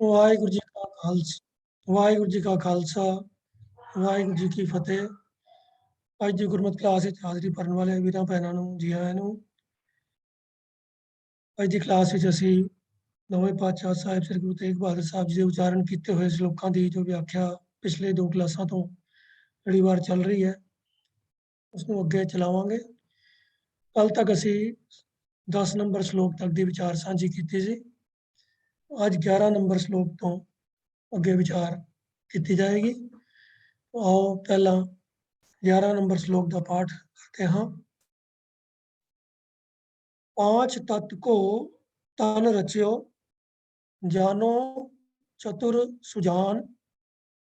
ਵਾਹਿਗੁਰੂ ਜੀ ਕਾ ਖਾਲਸਾ ਵਾਹਿਗੁਰੂ ਜੀ ਕਾ ਖਾਲਸਾ ਵਾਹਿਗੁਰੂ ਜੀ ਕੀ ਫਤਿਹ। ਅੱਜ ਦੀ ਗੁਰਮਤਿ ਕਲਾਸ ਵਿੱਚ ਹਾਜ਼ਰੀ ਭਰਨ ਵਾਲੇ ਵੀਰਾਂ ਭੈਣਾਂ ਨੂੰ ਜੀ ਆਇਆਂ ਨੂੰ। ਅੱਜ ਦੀ ਕਲਾਸ ਵਿੱਚ ਅਸੀਂ ਨਵੇਂ ਪਾਤਸ਼ਾਹ ਸਾਹਿਬ ਸ੍ਰੀ ਗੁਰੂ ਤੇਗ ਬਹਾਦਰ ਸਾਹਿਬ ਜੀ ਦੇ ਉਚਾਰਨ ਕੀਤੇ ਹੋਏ ਸ਼ਲੋਕਾਂ ਦੀ ਜੋ ਵਿਆਖਿਆ ਪਿਛਲੇ 2 ਕਲਾਸਾਂ ਤੋਂ ਜਿਹੜੀ ਵਾਰ ਚੱਲ ਰਹੀ ਹੈ ਉਸ ਨੂੰ ਅੱਗੇ ਚਲਾਵਾਂਗੇ। ਕੱਲ ਤੱਕ ਅਸੀਂ 10 ਨੰਬਰ ਸ਼ਲੋਕ ਤੱਕ ਦੀ ਵਿਚਾਰ ਸਾਂਝੀ ਕੀਤੀ ਸੀ। ਅੱਜ 11 ਨੰਬਰ ਸ਼ਲੋਕ ਤੋਂ ਅੱਗੇ ਵਿਚਾਰ ਕੀਤੀ ਜਾਏਗੀ। आओ पहला 11 नंबर श्लोक का पाठ करते हैं। 5 तत्व को तन रचियो, जानो चतुर सुजान,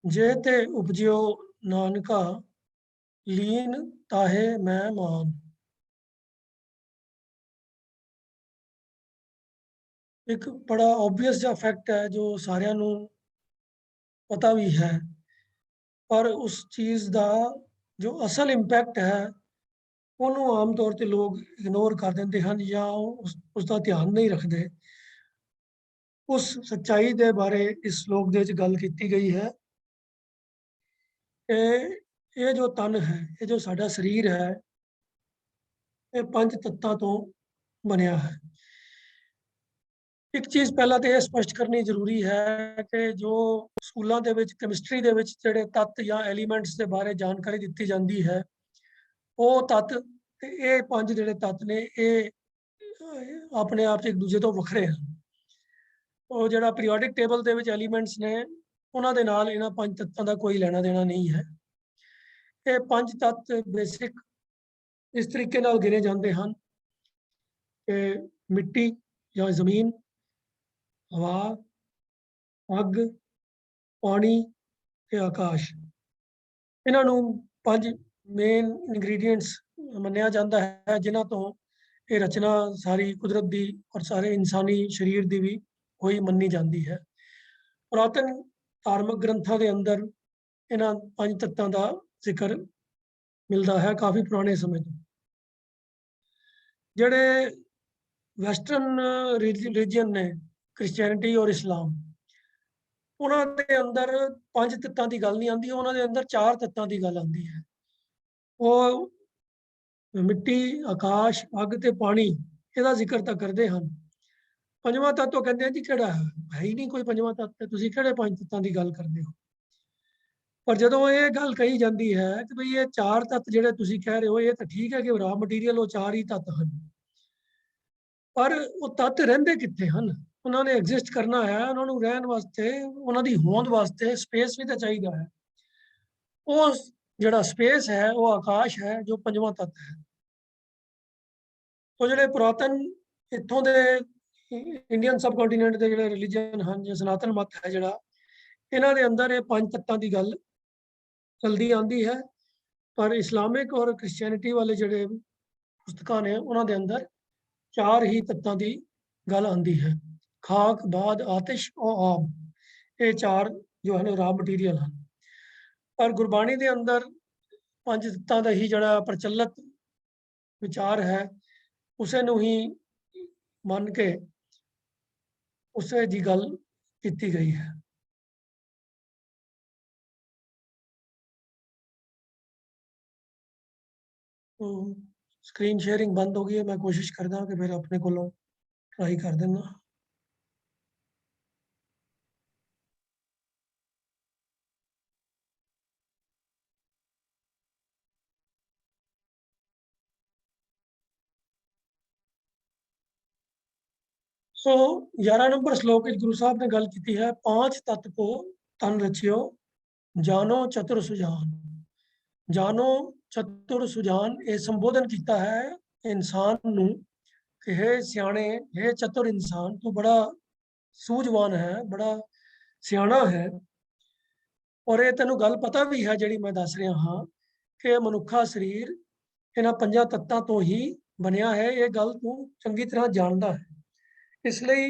जे ते उपजियो नानका, लीन ताहे मैं मान। एक बड़ा ऑब्वियस जा फैक्ट है जो सारिਆਂ ਨੂੰ पता भी है, पर उस चीज़ का जो असल इंपैक्ट है ਉਹਨੂੰ ਆਮ ਤੌਰ ਤੇ ਲੋਕ ਇਗਨੋਰ ਕਰ ਦਿੰਦੇ ਹਨ ਜਾਂ ਉਸ ਦਾ ਧਿਆਨ ਨਹੀਂ ਰੱਖਦੇ। ਉਸ ਸੱਚਾਈ ਦੇ ਬਾਰੇ ਇਸ ਸ਼ਲੋਕ ਦੇ ਵਿੱਚ ਗੱਲ ਕੀਤੀ ਗਈ ਹੈ ਕਿ ਇਹ ਜੋ ਤਨ ਹੈ, ਇਹ ਜੋ ਸਾਡਾ ਸਰੀਰ ਹੈ, ਇਹ 5 ਤੱਤਾਂ ਤੋਂ ਬਣਿਆ ਹੈ। ਇੱਕ ਚੀਜ਼ ਪਹਿਲਾਂ ਤੇ ਇਹ ਸਪਸ਼ਟ ਕਰਨੀ ਜ਼ਰੂਰੀ ਹੈ ਕਿ ਜੋ ਸਕੂਲਾਂ ਦੇ ਵਿੱਚ ਕੈਮਿਸਟਰੀ ਦੇ ਵਿੱਚ ਜਿਹੜੇ ਤੱਤ ਜਾਂ ਐਲੀਮੈਂਟਸ ਦੇ ਬਾਰੇ ਜਾਣਕਾਰੀ ਦਿੱਤੀ ਜਾਂਦੀ ਹੈ, ਉਹ ਤੱਤ ਤੇ ਇਹ 5 ਜਿਹੜੇ ਤੱਤ ਨੇ ਇਹ ਆਪਣੇ ਆਪ 'ਚ ਇੱਕ ਦੂਜੇ ਤੋਂ ਵੱਖਰੇ ਹਨ। ਉਹ ਜਿਹੜਾ ਪੀਰੀਓਡਿਕ ਟੇਬਲ ਦੇ ਵਿੱਚ ਐਲੀਮੈਂਟਸ ਨੇ ਉਹਨਾਂ ਦੇ ਨਾਲ ਇਹਨਾਂ 5 ਤੱਤਾਂ ਦਾ ਕੋਈ ਲੈਣਾ ਦੇਣਾ ਨਹੀਂ ਹੈ। ਇਹ 5 ਤੱਤ ਬੇਸਿਕ ਇਸ ਤਰੀਕੇ ਨਾਲ ਗਿਣੇ ਜਾਂਦੇ ਹਨ ਕਿ ਮਿੱਟੀ ਜਾਂ ਜ਼ਮੀਨ, ਹਵਾ, ਅੱਗ, ਪਾਣੀ ਤੇ ਆਕਾਸ਼, ਇਹਨਾਂ ਨੂੰ 5 ਮੇਨ ਇੰਗਰੀਡੀਐਂਟਸ ਮੰਨਿਆ ਜਾਂਦਾ ਹੈ ਜਿਨ੍ਹਾਂ ਤੋਂ ਇਹ ਰਚਨਾ ਸਾਰੀ ਕੁਦਰਤ ਦੀ ਔਰ ਸਾਰੇ ਇਨਸਾਨੀ ਸਰੀਰ ਦੀ ਵੀ ਹੋਈ ਮੰਨੀ ਜਾਂਦੀ ਹੈ। ਪੁਰਾਤਨ ਧਾਰਮਿਕ ਗ੍ਰੰਥਾਂ ਦੇ ਅੰਦਰ ਇਹਨਾਂ 5 ਤੱਤਾਂ ਦਾ ਜ਼ਿਕਰ ਮਿਲਦਾ ਹੈ ਕਾਫੀ ਪੁਰਾਣੇ ਸਮੇਂ ਤੋਂ। ਜਿਹੜੇ ਵੈਸਟਰਨ ਰਿਲੀਜੀਅਨ ਨੇ, ਕ੍ਰਿਸਚੀਅਨਿਟੀ ਔਰ ਇਸਲਾਮ, ਉਹਨਾਂ ਦੇ ਅੰਦਰ 5 ਤੱਤਾਂ ਦੀ ਗੱਲ ਨਹੀਂ ਆਉਂਦੀ, ਉਹਨਾਂ ਦੇ ਅੰਦਰ 4 ਤੱਤਾਂ ਦੀ ਗੱਲ ਆਉਂਦੀ ਹੈ। ਉਹ ਮਿੱਟੀ, ਆਕਾਸ਼, ਅੱਗ ਤੇ ਪਾਣੀ ਇਹਦਾ ਜ਼ਿਕਰ ਤਾਂ ਕਰਦੇ ਹਨ। ਪੰਜਵਾਂ ਤੱਤ ਉਹ ਕਹਿੰਦੇ ਆ ਜੀ ਕਿਹੜਾ ਹੈ ਹੀ ਨਹੀਂ ਕੋਈ ਪੰਜਵਾਂ ਤੱਤ, ਤੁਸੀਂ ਕਿਹੜੇ 5 ਤੱਤਾਂ ਦੀ ਗੱਲ ਕਰਦੇ ਹੋ। ਪਰ ਜਦੋਂ ਇਹ ਗੱਲ ਕਹੀ ਜਾਂਦੀ ਹੈ ਕਿ ਭਈ ਇਹ 4 ਤੱਤ ਜਿਹੜੇ ਤੁਸੀਂ ਕਹਿ ਰਹੇ ਹੋ, ਇਹ ਤਾਂ ਠੀਕ ਹੈ ਕਿ ਰਾ ਮਟੀਰੀਅਲ ਉਹ 4 ਹੀ ਤੱਤ ਹਨ, ਪਰ ਉਹ ਤੱਤ ਰਹਿੰਦੇ ਕਿੱਥੇ ਹਨ? ਉਹਨਾਂ ਨੇ ਐਗਜ਼ਿਸਟ ਕਰਨਾ ਹੈ, ਉਹਨਾਂ ਨੂੰ ਰਹਿਣ ਵਾਸਤੇ, ਉਹਨਾਂ ਦੀ ਹੋਂਦ ਵਾਸਤੇ ਸਪੇਸ ਵੀ ਤਾਂ ਚਾਹੀਦਾ ਹੈ। ਉਹ ਜਿਹੜਾ ਸਪੇਸ ਹੈ ਉਹ ਆਕਾਸ਼ ਹੈ ਜੋ ਪੰਜਵਾਂ ਤੱਤ ਹੈ। ਉਹ ਜਿਹੜੇ ਪੁਰਾਤਨ ਇੱਥੋਂ ਦੇ ਇੰਡੀਅਨ ਸਬ ਕੰਟੀਨੈਂਟ ਦੇ ਜਿਹੜੇ ਰਿਲੀਜੀਅਨ ਹਨ ਜਾਂ ਸਨਾਤਨ ਮਤ ਹੈ ਜਿਹੜਾ, ਇਹਨਾਂ ਦੇ ਅੰਦਰ ਇਹ 5 ਤੱਤਾਂ ਦੀ ਗੱਲ ਚਲਦੀ ਆਉਂਦੀ ਹੈ। ਪਰ ਇਸਲਾਮਿਕ ਔਰ ਕ੍ਰਿਸਚੀਅਨਿਟੀ ਵਾਲੇ ਜਿਹੜੇ ਪੁਸਤਕਾਂ ਨੇ ਉਹਨਾਂ ਦੇ ਅੰਦਰ 4 ਹੀ ਤੱਤਾਂ ਦੀ ਗੱਲ ਆਉਂਦੀ ਹੈ। ਖਾਕ, ਬਾਦ, ਆਤਿਸ਼ ਔਰ ਆਬ, ਇਹ 4 ਜੋ ਹਨ ਰਾ ਮਟੀਰੀਅਲ ਹਨ। ਪਰ ਗੁਰਬਾਣੀ ਦੇ ਅੰਦਰ 5 ਤੱਤਾਂ ਦਾ ਹੀ ਜਿਹੜਾ ਪ੍ਰਚਲਿਤ ਵਿਚਾਰ ਹੈ ਉਸੇ ਨੂੰ ਹੀ ਮੰਨ ਕੇ ਉਸੇ ਦੀ ਗੱਲ ਕੀਤੀ ਗਈ ਹੈ। तो स्क्रीन शेयरिंग बंद हो गई है, मैं कोशिश करता कि फिर अपने को ट्राई कर देना। सो 11 नंबर श्लोक गुरु साहब ने गल की है, 5 तत्व को तन रचियो, जानो चतुर सुजान। जानो चतुर सुजान ये संबोधन किया है इंसान नू कि हे सियाणे, हे चतुर इंसान, तू बड़ा सूझवान है, बड़ा सियाणा है। और ये तेनों गल पता भी है जिहड़ी मैं दस रहा हाँ कि मनुखा शरीर इन्हां 5 तत्तां तो ही बनया है। ये गल तू चंगी तरह जानदा है, इसलिए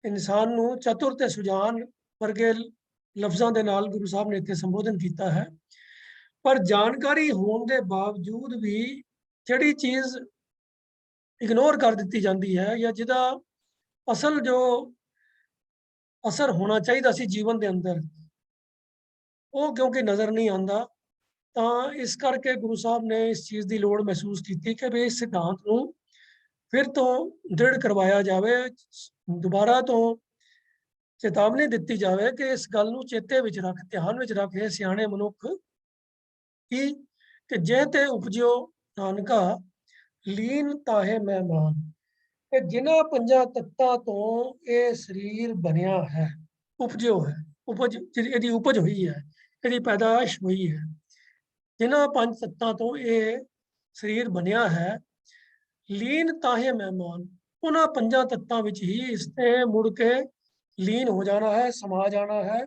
इंसान नू चतुर ते सुजान वर्गे लफ्ज़ां दे नाल गुरु साहब ने इत्थे संबोधन किया है। पर जानकारी होने के बावजूद भी जिहड़ी चीज़ इग्नोर कर दी जाती है या जिहदा असल जो असर होना चाहिए सी जीवन के अंदर, वो क्योंकि नज़र नहीं आता, तो इस करके गुरु साहब ने इस चीज़ की लोड़ महसूस की कि भी इस सिद्धांत को फिर तो दृढ़ करवाया जाए, दोबारा तो चेतावनी दी जाए कि इस गल को चेते में रख, ध्यान में रख ये सियाणे मनुख कि जे ते उपजियो नानका लीन ताहे मेहमान, कि जिन्हां पंजा तत्तां तो ये शरीर बनया है, उपजियो है, उपज यदि उपज हुई है, यदि पैदाइश हुई है, जिन्हां पंज तत्तां तो ये शरीर बनया है, लीन ताहे मेहमान, उन्हां पंजा तत्तां विच ही इसने मुड़ के लीन हो जाना है, समा जाना है।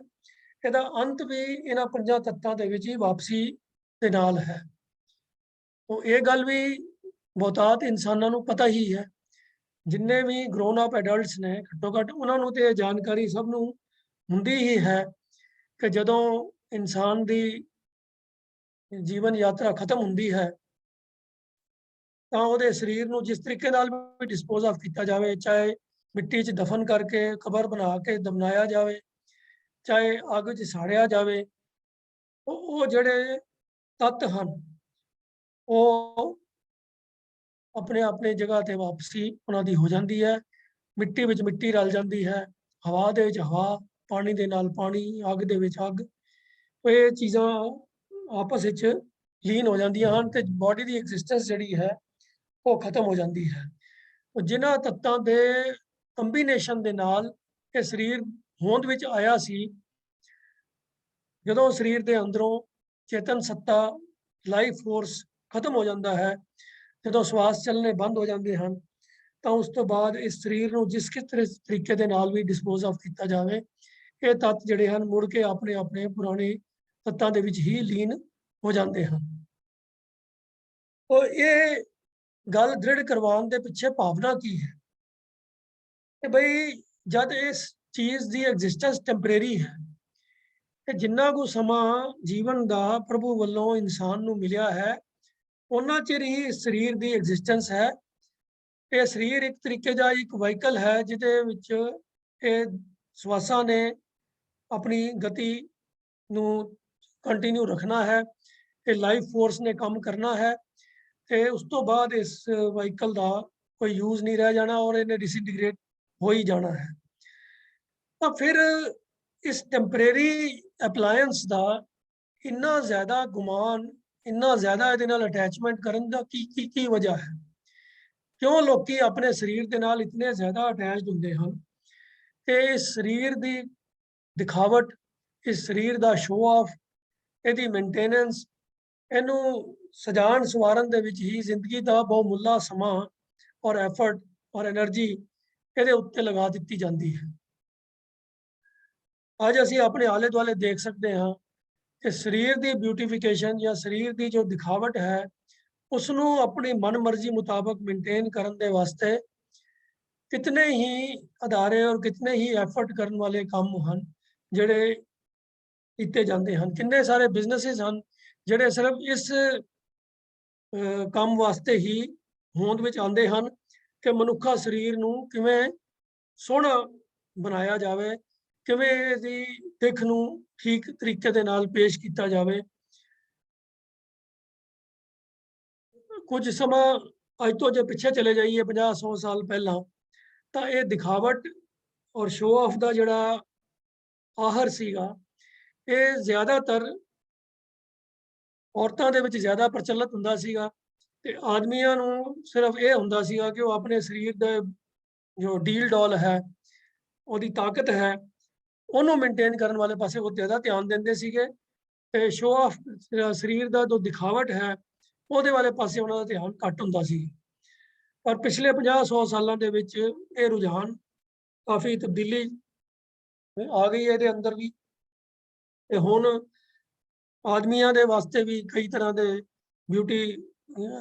ਇਹਦਾ अंत भी इन्हां पंजा तत्तां दे विच ही वापसी दे नाल है। तो ये गल भी बहुतात इंसानां नूं पता ही है, जिन्ने भी ग्रोन अप एडल्ट्स ने घट्टो घट्ट उन्हां नूं ते जानकारी सब नूं हुंदी ही है कि जदों इंसान दी जीवन यात्रा खत्म हुंदी है ਤਾਂ ਉਹਦੇ ਸਰੀਰ ਨੂੰ ਜਿਸ ਤਰੀਕੇ ਨਾਲ ਵੀ ਡਿਸਪੋਜ਼ ਆਫ ਕੀਤਾ ਜਾਵੇ, ਚਾਹੇ ਮਿੱਟੀ 'ਚ ਦਫਨ ਕਰਕੇ ਕਬਰ ਬਣਾ ਕੇ ਦਫਨਾਇਆ ਜਾਵੇ, ਚਾਹੇ ਅੱਗ 'ਚ ਸਾੜਿਆ ਜਾਵੇ, ਉਹ ਜਿਹੜੇ ਤੱਤ ਹਨ ਉਹ ਆਪਣੇ ਆਪਣੇ ਜਗ੍ਹਾ ਤੇ ਵਾਪਸੀ ਉਹਨਾਂ ਦੀ ਹੋ ਜਾਂਦੀ ਹੈ। ਮਿੱਟੀ ਵਿੱਚ ਮਿੱਟੀ ਰਲ ਜਾਂਦੀ ਹੈ, ਹਵਾ ਦੇ ਵਿੱਚ ਹਵਾ, ਪਾਣੀ ਦੇ ਨਾਲ ਪਾਣੀ, ਅੱਗ ਦੇ ਵਿੱਚ ਅੱਗ, ਇਹ ਚੀਜ਼ਾਂ ਆਪਸ ਵਿੱਚ ਲੀਨ ਹੋ ਜਾਂਦੀਆਂ ਹਨ ਤੇ ਬਾਡੀ ਦੀ ਐਗਜ਼ਿਸਟੈਂਸ ਜਿਹੜੀ ਹੈ ਉਹ ਖਤਮ ਹੋ ਜਾਂਦੀ ਹੈ। ਜਿਨ੍ਹਾਂ ਤੱਤਾਂ ਦੇ ਕੰਬੀਨੇਸ਼ਨ ਦੇ ਨਾਲ ਇਹ ਸਰੀਰ ਹੋਂਦ ਵਿੱਚ ਆਇਆ ਸੀ, ਜਦੋਂ ਸਰੀਰ ਦੇ ਅੰਦਰੋਂ ਚੇਤਨ ਸੱਤਾ, ਲਾਈਫ ਫੋਰਸ ਖਤਮ ਹੋ ਜਾਂਦਾ ਹੈ, ਜਦੋਂ ਸਵਾਸ ਚੱਲਣੇ ਬੰਦ ਹੋ ਜਾਂਦੇ ਹਨ, ਤਾਂ ਉਸ ਤੋਂ ਬਾਅਦ ਇਸ ਸਰੀਰ ਨੂੰ ਜਿਸ ਕਿਸ ਤਰੀਕੇ ਦੇ ਨਾਲ ਵੀ ਡਿਸਪੋਜ਼ ਆਫ ਕੀਤਾ ਜਾਵੇ, ਇਹ ਤੱਤ ਜਿਹੜੇ ਹਨ ਮੁੜ ਕੇ ਆਪਣੇ ਆਪਣੇ ਪੁਰਾਣੇ ਤੱਤਾਂ ਦੇ ਵਿੱਚ ਹੀ ਲੀਨ ਹੋ ਜਾਂਦੇ ਹਨ। ਉਹ ਇਹ ਗੱਲ ਦ੍ਰਿੜ ਕਰਵਾਉਣ ਦੇ ਪਿੱਛੇ ਭਾਵਨਾ ਕੀ ਹੈ ਕਿ ਬਈ ਜਦ ਇਸ ਚੀਜ਼ ਦੀ ਐਗਜ਼ਿਸਟੈਂਸ ਟੈਂਪਰੇਰੀ ਹੈ ਕਿ ਜਿੰਨਾ ਕੁ ਸਮਾਂ ਜੀਵਨ ਦਾ ਪ੍ਰਭੂ ਵੱਲੋਂ ਇਨਸਾਨ ਨੂੰ ਮਿਲਿਆ ਹੈ, ਉਹਨਾਂ ਚਿਰ ਹੀ ਇਸ ਸਰੀਰ ਦੀ ਐਗਜ਼ਿਸਟੈਂਸ ਹੈ। ਇਹ ਸਰੀਰ ਇੱਕ ਤਰੀਕੇ ਦਾ ਇੱਕ ਵਹੀਕਲ ਹੈ ਜਿਹਦੇ ਵਿੱਚ ਇਹ ਸਵਾਸਾਂ ਨੇ ਆਪਣੀ ਗਤੀ ਨੂੰ ਕੰਟੀਨਿਊ ਰੱਖਣਾ ਹੈ, ਇਹ ਲਾਈਫ ਫੋਰਸ ਨੇ ਕੰਮ ਕਰਨਾ ਹੈ ਤੇ ਉਸ ਤੋਂ ਬਾਅਦ ਇਸ ਵਹੀਕਲ ਦਾ ਕੋਈ ਯੂਜ਼ ਨਹੀਂ ਰਹਿ ਜਾਣਾ ਔਰ ਇਹਨੇ ਡਿਸਇੰਟੀਗ੍ਰੇਟ ਹੋ ਹੀ ਜਾਣਾ ਹੈ। ਤਾਂ ਫਿਰ ਇਸ ਟੈਂਪਰੇਰੀ ਅਪਲਾਇੰਸ ਦਾ ਇੰਨਾ ਜ਼ਿਆਦਾ ਗੁਮਾਨ, ਇੰਨਾ ਜ਼ਿਆਦਾ ਇਹਦੇ ਨਾਲ ਅਟੈਚਮੈਂਟ ਕਰਨ ਦਾ ਕੀ ਵਜ੍ਹਾ ਹੈ? ਕਿਉਂ ਲੋਕੀ ਆਪਣੇ ਸਰੀਰ ਦੇ ਨਾਲ ਇਤਨੇ ਜ਼ਿਆਦਾ ਅਟੈਚਡ ਹੁੰਦੇ ਹਨ ਕਿ ਇਸ ਸਰੀਰ ਦੀ ਦਿਖਾਵਟ, ਇਸ ਸਰੀਰ ਦਾ ਸ਼ੋਅ ਆਫ, ਇਹਦੀ ਮੇਨਟੇਨੈਂਸ, ਇਹਨੂੰ ਸਜਾਣ ਸਵਾਰਨ ਦੇ ਵਿੱਚ ਹੀ ਜ਼ਿੰਦਗੀ ਦਾ ਬਹੁਮੁੱਲਾ ਸਮਾਂ ਔਰ ਐਫਰਟ ਔਰ એનર્ਜੀ ਇਹਦੇ ਉੱਤੇ ਲਗਾ ਦਿੱਤੀ ਜਾਂਦੀ ਹੈ। ਅੱਜ ਅਸੀਂ ਆਪਣੇ ਆਲੇ ਦੁਆਲੇ ਦੇਖ ਸਕਦੇ ਹਾਂ ਕਿ ਸਰੀਰ ਦੀ ਬਿਊਟੀਫਿਕੇਸ਼ਨ ਜਾਂ ਸਰੀਰ ਦੀ ਜੋ ਦਿਖਾਵਟ ਹੈ ਉਸ ਨੂੰ ਆਪਣੀ ਮਨਮਰਜ਼ੀ ਮੁਤਾਬਕ ਮੇਨਟੇਨ ਕਰਨ ਦੇ ਵਾਸਤੇ ਕਿਤਨੇ ਹੀ ਅਦਾਰੇ ਔਰ ਕਿਤਨੇ ਹੀ ਐਫਰਟ ਕਰਨ ਵਾਲੇ ਕੰਮ ਹਨ ਜਿਹੜੇ ਕੀਤੇ ਜਾਂਦੇ ਹਨ। ਕਿੰਨੇ ਸਾਰੇ ਬਿਜ਼ਨੈਸਿਸ ਹਨ ਜਿਹੜੇ ਸਿਰਫ ਇਸ ਕੰਮ ਵਾਸਤੇ ਹੀ ਹੋਂਦ ਵਿੱਚ ਆਉਂਦੇ ਹਨ ਕਿ ਮਨੁੱਖਾ ਸਰੀਰ ਨੂੰ ਕਿਵੇਂ ਸੋਹਣਾ ਬਣਾਇਆ ਜਾਵੇ, ਕਿਵੇਂ ਇਹਦੀ ਦਿੱਖ ਨੂੰ ਠੀਕ ਤਰੀਕੇ ਦੇ ਨਾਲ ਪੇਸ਼ ਕੀਤਾ ਜਾਵੇ। ਕੁਝ ਸਮਾਂ ਅੱਜ ਤੋਂ ਜੇ ਪਿੱਛੇ ਚਲੇ ਜਾਈਏ 50-100 ਸਾਲ ਪਹਿਲਾਂ, ਤਾਂ ਇਹ ਦਿਖਾਵਟ ਔਰ ਸ਼ੋਅ ਆਫ ਦਾ ਜਿਹੜਾ ਆਹਰ ਸੀਗਾ ਇਹ ਜ਼ਿਆਦਾਤਰ ਔਰਤਾਂ ਦੇ ਵਿੱਚ ਜ਼ਿਆਦਾ ਪ੍ਰਚਲਿਤ ਹੁੰਦਾ ਸੀਗਾ ਤੇ ਆਦਮੀਆਂ ਨੂੰ ਸਿਰਫ ਇਹ ਹੁੰਦਾ ਸੀਗਾ ਕਿ ਉਹ ਆਪਣੇ ਸਰੀਰ ਦੇ ਜੋ ਡੀਲ ਡੋਲ ਹੈ, ਉਹਦੀ ਤਾਕਤ ਹੈ, ਉਹਨੂੰ ਮੇਨਟੇਨ ਕਰਨ ਵਾਲੇ ਪਾਸੇ ਉਹ ਜ਼ਿਆਦਾ ਧਿਆਨ ਦਿੰਦੇ ਸੀਗੇ ਤੇ ਸ਼ੋਅ ਆਫ ਸਰੀਰ ਦਾ ਜੋ ਦਿਖਾਵਟ ਹੈ ਉਹਦੇ ਵਾਲੇ ਪਾਸੇ ਉਹਨਾਂ ਦਾ ਧਿਆਨ ਘੱਟ ਹੁੰਦਾ ਸੀ। ਪਰ ਪਿਛਲੇ 50-100 ਸਾਲਾਂ ਦੇ ਵਿੱਚ ਇਹ ਰੁਝਾਨ ਕਾਫੀ ਤਬਦੀਲੀ ਆ ਗਈ ਹੈ ਇਹਦੇ ਅੰਦਰ ਵੀ ਤੇ ਹੁਣ ਆਦਮੀਆਂ ਦੇ ਵਾਸਤੇ ਵੀ ਕਈ ਤਰ੍ਹਾਂ ਦੇ ਬਿਊਟੀ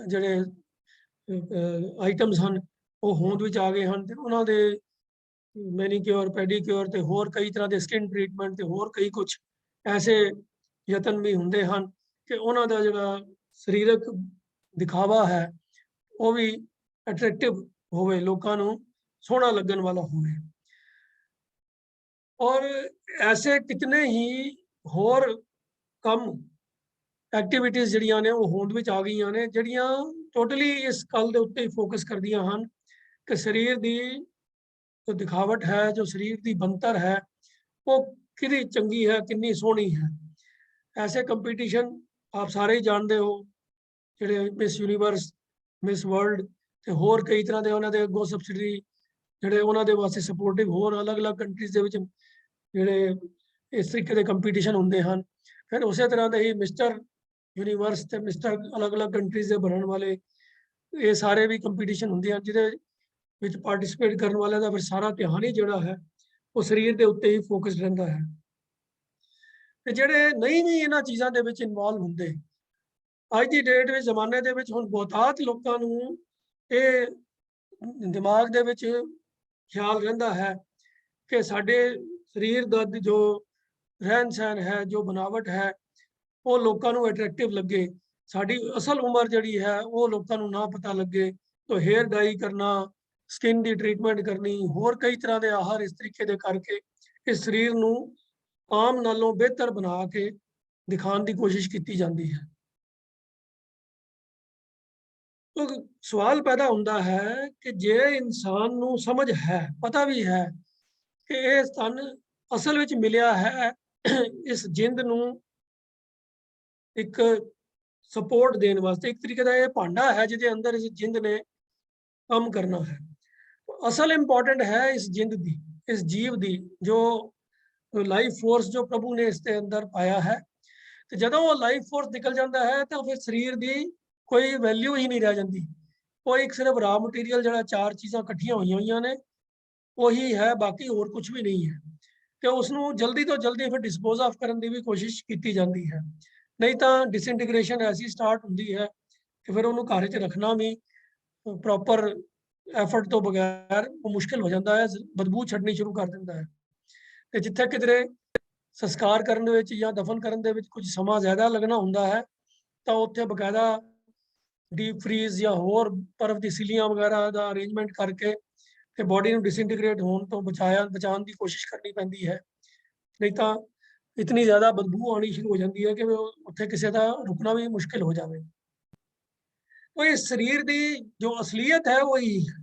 ਜਿਹੜੇ ਆਈਟਮਸ ਹਨ ਉਹ ਹੋਂਦ ਵਿੱਚ ਆ ਗਏ ਹਨ ਤੇ ਉਹਨਾਂ ਦੇ ਮੈਨੀਕਿਉਰ, ਪੈਡੀਕਿਉਰ ਤੇ ਹੋਰ ਕਈ ਤਰ੍ਹਾਂ ਦੇ ਸਕਿਨ ਟ੍ਰੀਟਮੈਂਟ ਤੇ ਹੋਰ ਕਈ ਕੁਝ ਐਸੇ ਯਤਨ ਵੀ ਹੁੰਦੇ ਹਨ ਕਿ ਉਹਨਾਂ ਦਾ ਜਿਹੜਾ ਸਰੀਰਕ ਦਿਖਾਵਾ ਹੈ ਉਹ ਵੀ ਅਟਰੈਕਟਿਵ ਹੋਵੇ, ਲੋਕਾਂ ਨੂੰ ਸੋਹਣਾ ਲੱਗਣ ਵਾਲਾ ਹੋਵੇ। और ऐसे कितने ही होर कम एक्टिविटीज़ ਜਿਹੜੀਆਂ ਨੇ ਉਹ ਹੋਂਦ ਵਿੱਚ ਆ ਗਈਆਂ ਨੇ, ਜਿਹੜੀਆਂ ਟੋਟਲੀ ਇਸ ਗੱਲ ਦੇ ਉੱਤੇ ਹੀ ਫੋਕਸ ਕਰਦੀਆਂ ਹਨ ਕਿ ਸਰੀਰ ਦੀ ਜੋ ਦਿਖਾਵਟ ਹੈ, ਜੋ ਸਰੀਰ ਦੀ ਬਣਤਰ ਹੈ, ਉਹ ਕਿੰਨੀ ਚੰਗੀ ਹੈ, ਕਿੰਨੀ ਸੋਹਣੀ ਹੈ। ਐਸੇ ਕੰਪੀਟੀਸ਼ਨ ਆਪ ਸਾਰੇ ਹੀ ਜਾਣਦੇ ਹੋ, ਜਿਹੜੇ ਮਿਸ ਯੂਨੀਵਰਸ, ਮਿਸ ਵਰਲਡ ਤੇ ਹੋਰ ਕਈ ਤਰ੍ਹਾਂ ਦੇ ਉਹਨਾਂ ਦੇ ਅੱਗੋਂ ਸਬਸਿਡਰੀ ਜਿਹੜੇ ਉਹਨਾਂ ਦੇ ਵਾਸਤੇ ਸਪੋਰਟਿਵ ਹੋਰ ਅਲੱਗ-ਅਲੱਗ ਕੰਟਰੀਜ਼ ਦੇ ਵਿੱਚ ਜਿਹੜੇ ਇਸ ਤਰੀਕੇ ਦੇ ਕੰਪੀਟੀਸ਼ਨ ਹੁੰਦੇ ਹਨ। ਫਿਰ ਉਸੇ ਤਰ੍ਹਾਂ ਦੇ ਹੀ ਮਿਸਟਰ ਯੂਨੀਵਰਸ ਤੇ ਮਿਸਟਰ ਅਲੱਗ-ਅਲੱਗ ਕੰਟਰੀਜ਼ ਦੇ ਬਣਨ ਵਾਲੇ ਇਹ ਸਾਰੇ ਵੀ ਕੰਪੀਟੀਸ਼ਨ ਹੁੰਦੇ ਹਨ, ਜਿਹਦੇ ਵਿੱਚ ਪਾਰਟਿਸਿਪੇਟ ਕਰਨ ਵਾਲਿਆਂ ਦਾ ਫਿਰ ਸਾਰਾ ਧਿਆਨ ਹੀ ਜਿਹੜਾ ਹੈ ਉਹ ਸਰੀਰ ਦੇ ਉੱਤੇ ਹੀ ਫੋਕਸ ਰਹਿੰਦਾ ਹੈ। ਤੇ ਜਿਹੜੇ ਨਹੀਂ ਵੀ ਇਹਨਾਂ ਚੀਜ਼ਾਂ ਦੇ ਵਿੱਚ ਇਨਵੋਲਵ ਹੁੰਦੇ, ਅੱਜ ਦੀ ਡੇਟ ਵਿੱਚ ਜ਼ਮਾਨੇ ਦੇ ਵਿੱਚ ਹੁਣ ਬਹੁਤਾਤ ਲੋਕਾਂ ਨੂੰ ਇਹ ਦਿਮਾਗ ਦੇ ਵਿੱਚ ਖਿਆਲ ਰਹਿੰਦਾ ਹੈ ਕਿ ਸਾਡੇ ਸਰੀਰ ਦਾ ਜੋ ਰਹਿਣ ਸਹਿਣ ਹੈ, ਜੋ ਬਣਾਵਟ ਹੈ, ਉਹ ਲੋਕਾਂ ਨੂੰ ਅਟਰੈਕਟਿਵ ਲੱਗੇ। ਸਾਡੀ ਅਸਲ ਉਮਰ ਜਿਹੜੀ ਹੈ ਉਹ ਲੋਕਾਂ ਨੂੰ ਨਾ ਪਤਾ ਲੱਗੇ। ਤਾਂ ਹੇਅਰ ਡਾਈ ਕਰਨਾ, ਸਕਿਨ ਦੀ ਟ੍ਰੀਟਮੈਂਟ ਕਰਨੀ, ਹੋਰ ਕਈ ਤਰ੍ਹਾਂ ਦੇ ਆਹਾਰ ਇਸ ਤਰੀਕੇ ਦੇ ਕਰਕੇ ਇਸ ਸਰੀਰ ਨੂੰ ਆਮ ਨਾਲੋਂ ਬਿਹਤਰ ਬਣਾ ਕੇ ਦਿਖਾਉਣ ਦੀ ਕੋਸ਼ਿਸ਼ ਕੀਤੀ ਜਾਂਦੀ ਹੈ। तो सवाल पैदा होता है कि जे इंसान नू समझ है, पता भी है कि ये तन असल विच मिलिया है इस जिंद नू एक सपोर्ट देने वास्ते, एक तरीके का ये भांडा है जिहदे अंदर इस जिंद ने काम करना है। तो असल इंपॉर्टेंट है इस जिंद दी, इस जीव दी जो लाइफ फोर्स जो प्रभु ने इसके अंदर पाया है। तो जदों वो लाइफ फोर्स निकल जाता है तो फिर शरीर की कोई वैल्यू ही नहीं रह जाती। वो एक सिर्फ रॉ मटीरियल जो चार चीज़ां इकट्ठियां हुई ने वही है, बाकी और कुछ भी नहीं है। तो उसनों जल्दी तो जल्दी फिर डिस्पोज ऑफ करने की भी कोशिश की जाती है, नहीं तो डिसइंटीग्रेशन ऐसी स्टार्ट होती है कि फिर उन्होंने घर च रखना भी प्रॉपर एफर्ट तो बगैर वो मुश्किल हो जाता है, बदबू छड्डनी शुरू कर देता है। तो जिथे किधरे संस्कार करने या दफन करने कुछ समा ज़्यादा लगना होंदा है तो उत्थे बकायदा डीप फ्रीज या होर बर्फ की सिलियां वगैरह का अरेंजमेंट करके ते बॉडी को डिसइंटीग्रेट होने तो बचाने की कोशिश करनी पैंदी है, नहीं तो इतनी ज़्यादा बदबू आनी शुरू हो जाती है कि उत्थे किसी का रुकना भी मुश्किल हो जाए। तो इस शरीर की जो असलीयत है वही है,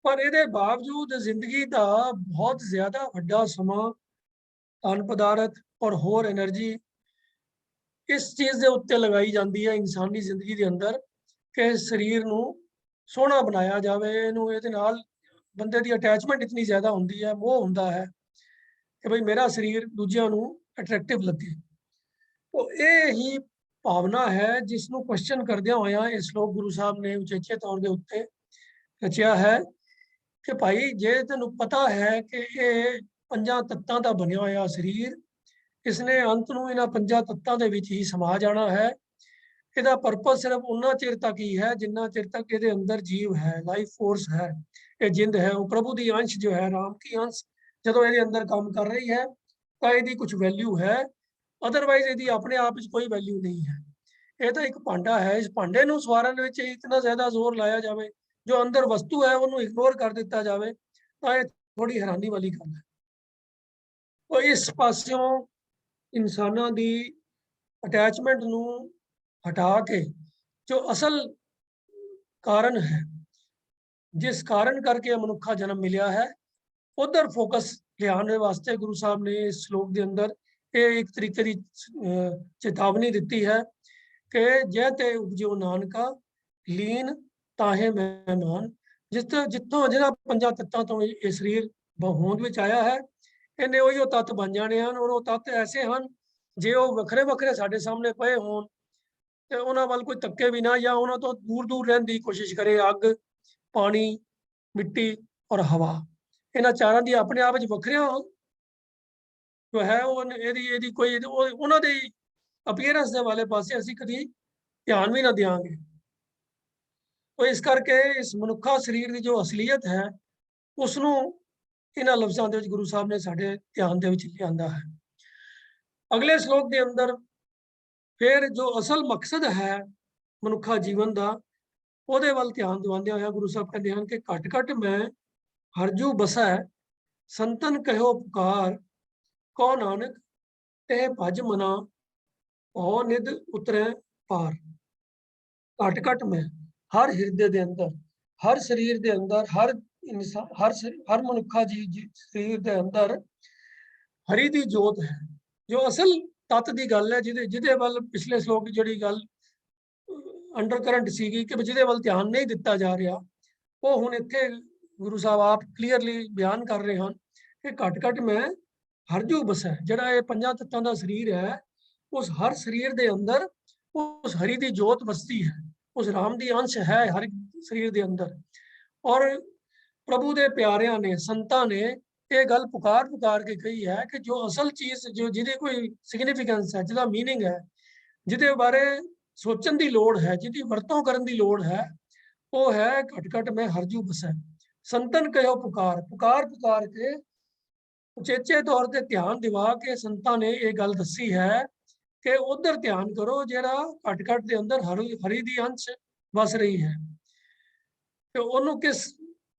पर ये बावजूद जिंदगी का बहुत ज़्यादा वड्डा समा धन पदार्थ और होर एनर्जी इस चीज़ के उत्ते लगाई जाती है इंसानी जिंदगी के अंदर कि शरीर को सोहना बनाया जाए, इनू ये बंदे की अटैचमेंट इतनी ज़्यादा होती है, मोह होता है कि भाई मेरा शरीर दूजिया अट्रैक्टिव लगे। तो ये ही भावना है जिसनों क्वेश्चन करदिया होया इस श्लोक गुरु साहब ने उचेचे तौर के उत्ते रचिया है कि भाई जे तेनू पता है कि ये 5 तत्तां दा बनिया होया शरीर, इसने अंत में इन्हां 5 तत्तां दे विच ही समा जाना है। इसका परपज सिर्फ उन्ना चिर तक ही है जिन्ना चिर तक ये अंदर जीव है, लाइफ फोर्स है, ये जिंद है, वो प्रभु की अंश जो है, राम की अंश जो ये अंदर काम कर रही है तो यदी कुछ वैल्यू है, अदरवाइज यदि अपने आप कोई वैल्यू नहीं है। ये तो एक भांडा है, इस भांडे को सवारन में इतना ज़्यादा जोर लाया जाए, जो अंदर वस्तु है उन्होंने इग्नोर कर दिता जाए तो ये थोड़ी हैरानी वाली गल है। तो इस पासों इंसानों की अटैचमेंट नू हटा के जो असल कारण है, जिस कारण करके मनुखा जन्म मिलया है, उधर फोकस लियाने वास्ते गुरु साहब ने इस श्लोक के अंदर ये एक तरीके की चेतावनी दी है कि जै ते उपजो नानका लीन ताहे मेहमान। जितों जिन्हों 5 तत्तां तो ये शरीर होंद विच आया है, इन्हें उही तत्त बन जाने हैं और वो तत्त ऐसे हैं जे वो वखरे वखरे साडे सामने पे होण ते उन्हां वल कोई तक्के भी ना या उन्हां तो दूर दूर रहने की कोशिश करे। अग, पानी, मिट्टी और हवा, इन्हां चारां दी अपने आप च वखरियां जो है वो कोई उन्हां दे अपीयरेंस दे वाले पासे असीं कदी ध्यान भी ना देंगे। तो इस करके इस मनुखा शरीर की जो असलीयत है उसनों इन्हां लफ्ज़ां दे विच गुरु साहब ने साडे ध्यान दे विच लिआंदा है। अगले श्लोक के अंदर फिर जो असल मकसद है मनुखा जीवन का ਉਹਦੇ ਵੱਲ ध्यान दिवांदे होया गुरु साहब कहते हैं कि घट घट मैं हरजू बसा है संतन कहो पुकार, कौ नानक ते भज मना, भौ निध उतरै पार। घट घट में हर हिरदे दे अंदर, हर शरीर दे अंदर, हर इंसान, हर मनुखा शरीर दे अंदर हरि दी जोत है। जो असल तत्त दी गल है, जिहदे वल पिछले श्लोक जिहड़ी गल अंडर करंट सीगी कि जिहदे वल ध्यान नहीं दिता जा रहा, वो हुण इत्थे गुरु साहब आप क्लीयरली बयान कर रहे हैं कि घट घट में हरजू बसै, जिहड़ा ये पंजां तत्तां दा शरीर है, उस हर शरीर दे अंदर उस हरि दी जोत बसती है, उस राम दी अंश है हर शरीर दे अंदर। और प्रभु दे प्यारियां ने, संतां ने ये गल पुकार पुकार के कही है कि जो असल चीज, जो जिहदी कोई सिग्निफिकेंस है, जिहदा मीनिंग है, जिहदे बारे सोचण दी लोड़ है, जिहदी वरतों करन दी लोड़ है, वो है घट घट में हरजू बसै। संतन कहो पुकार, पुकार पुकार के उचेचे तौर ते ध्यान दिवा के संतां ने ये गल दसी है कि उधर ध्यान करो जिहड़ा घट घट दे अंदर हरि दी अंश बस रही है। तो उन्होंने किस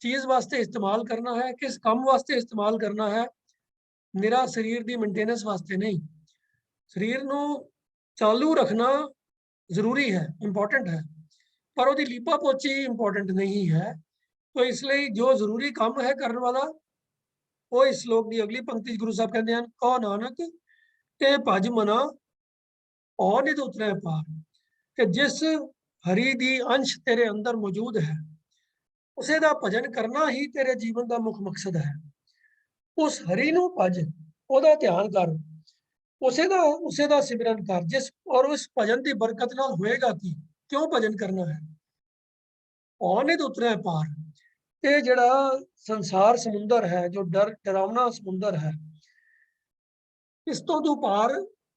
चीज वास्ते इस्तेमाल करना है, किस काम वास्ते इस्तेमाल करना है, मेरा शरीर की मेनटेनेंस वास्ते नहीं। शरीर नू चालू रखना जरूरी है, इंपॉर्टेंट है, पर वो लीपा पोची इंपॉर्टेंट नहीं है। तो इसलिए जो जरूरी काम है करने वाला, वो इस श्लोक की अगली पंक्ति गुरु साहब कहते हैं, कहो नानक ते भज मना, और नित उतरै पार। कि जिस हरि दी अंश तेरे अंदर मौजूद है, उसे दा भजन करना ही तेरे जीवन का मुख मकसद है। उस हरि नू भज, ओदा ध्यान कर, उसे दा सिमरन कर, जिस और उस भजन की बरकत नाल होएगा कि क्यों भजन करना है, और नित उतरै पार। ये जिहड़ा संसार समुंदर है, जो डरावना समुंदर है, इस तो तू पार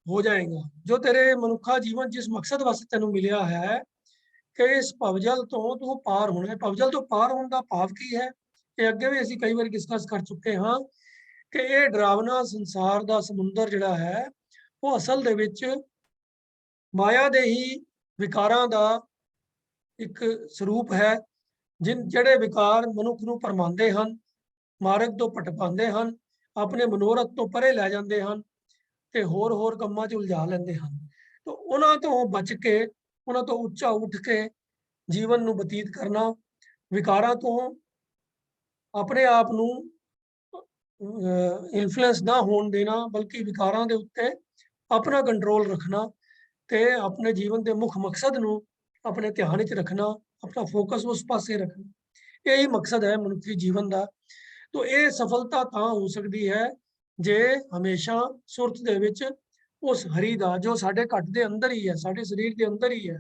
हो जाएगा। जो तेरे मनुखा जीवन जिस मकसद वास्ते तेनू मिलिया है कि इस भवजल तो तू पार होना है। भवजल तो पार होने का भाव की है, ये अगे भी असीं कई बार डिस्कस कर चुके हाँ कि ये डरावना संसार का समुंदर जिहड़ा है, वो असल दे विच माया दे ही विकारां दा एक स्वरूप है। ਜਿਹੜੇ विकार मनुख ਨੂੰ ਭਰਮਾਉਂਦੇ ਹਨ, ਮਾਰਗ ਤੋਂ ਭਟਕਾਉਂਦੇ ਹਨ, ਆਪਣੇ ਮਨੋਰਥ ਤੋਂ ਪਰੇ ਲੈ ਜਾਂਦੇ ਹਨ ਤੇ ਹੋਰ ਕੰਮਾਂ 'ਚ ਉਲਝਾ ਲੈਂਦੇ ਹਨ। ਤਾਂ ਉਹਨਾਂ ਤੋਂ ਬਚ ਕੇ, ਉਹਨਾਂ ਤੋਂ ਉੱਚਾ ਉੱਠ ਕੇ ਜੀਵਨ ਨੂੰ ਬਤੀਤ ਕਰਨਾ, ਵਿਕਾਰਾਂ ਤੋਂ ਆਪਣੇ ਆਪ ਨੂੰ ਇਨਫਲੂਐਂਸ ਨਾ ਹੋਣ ਦੇਣਾ, ਬਲਕਿ ਵਿਕਾਰਾਂ ਦੇ ਉੱਤੇ ਆਪਣਾ ਕੰਟਰੋਲ ਰੱਖਣਾ ਤੇ ਆਪਣੇ ਜੀਵਨ ਦੇ ਮੁੱਖ ਮਕਸਦ ਨੂੰ ਆਪਣੇ ਧਿਆਨ ਵਿੱਚ ਰੱਖਣਾ, अपना फोकस उस पासे रखना, यही मकसद है मनुखी जीवन का। तो ये सफलता तां हो सकती है जे हमेशा सुरत दे विच उस हरि दा जो साडे घट दे अंदर ही है, साडे शरीर के अंदर ही है,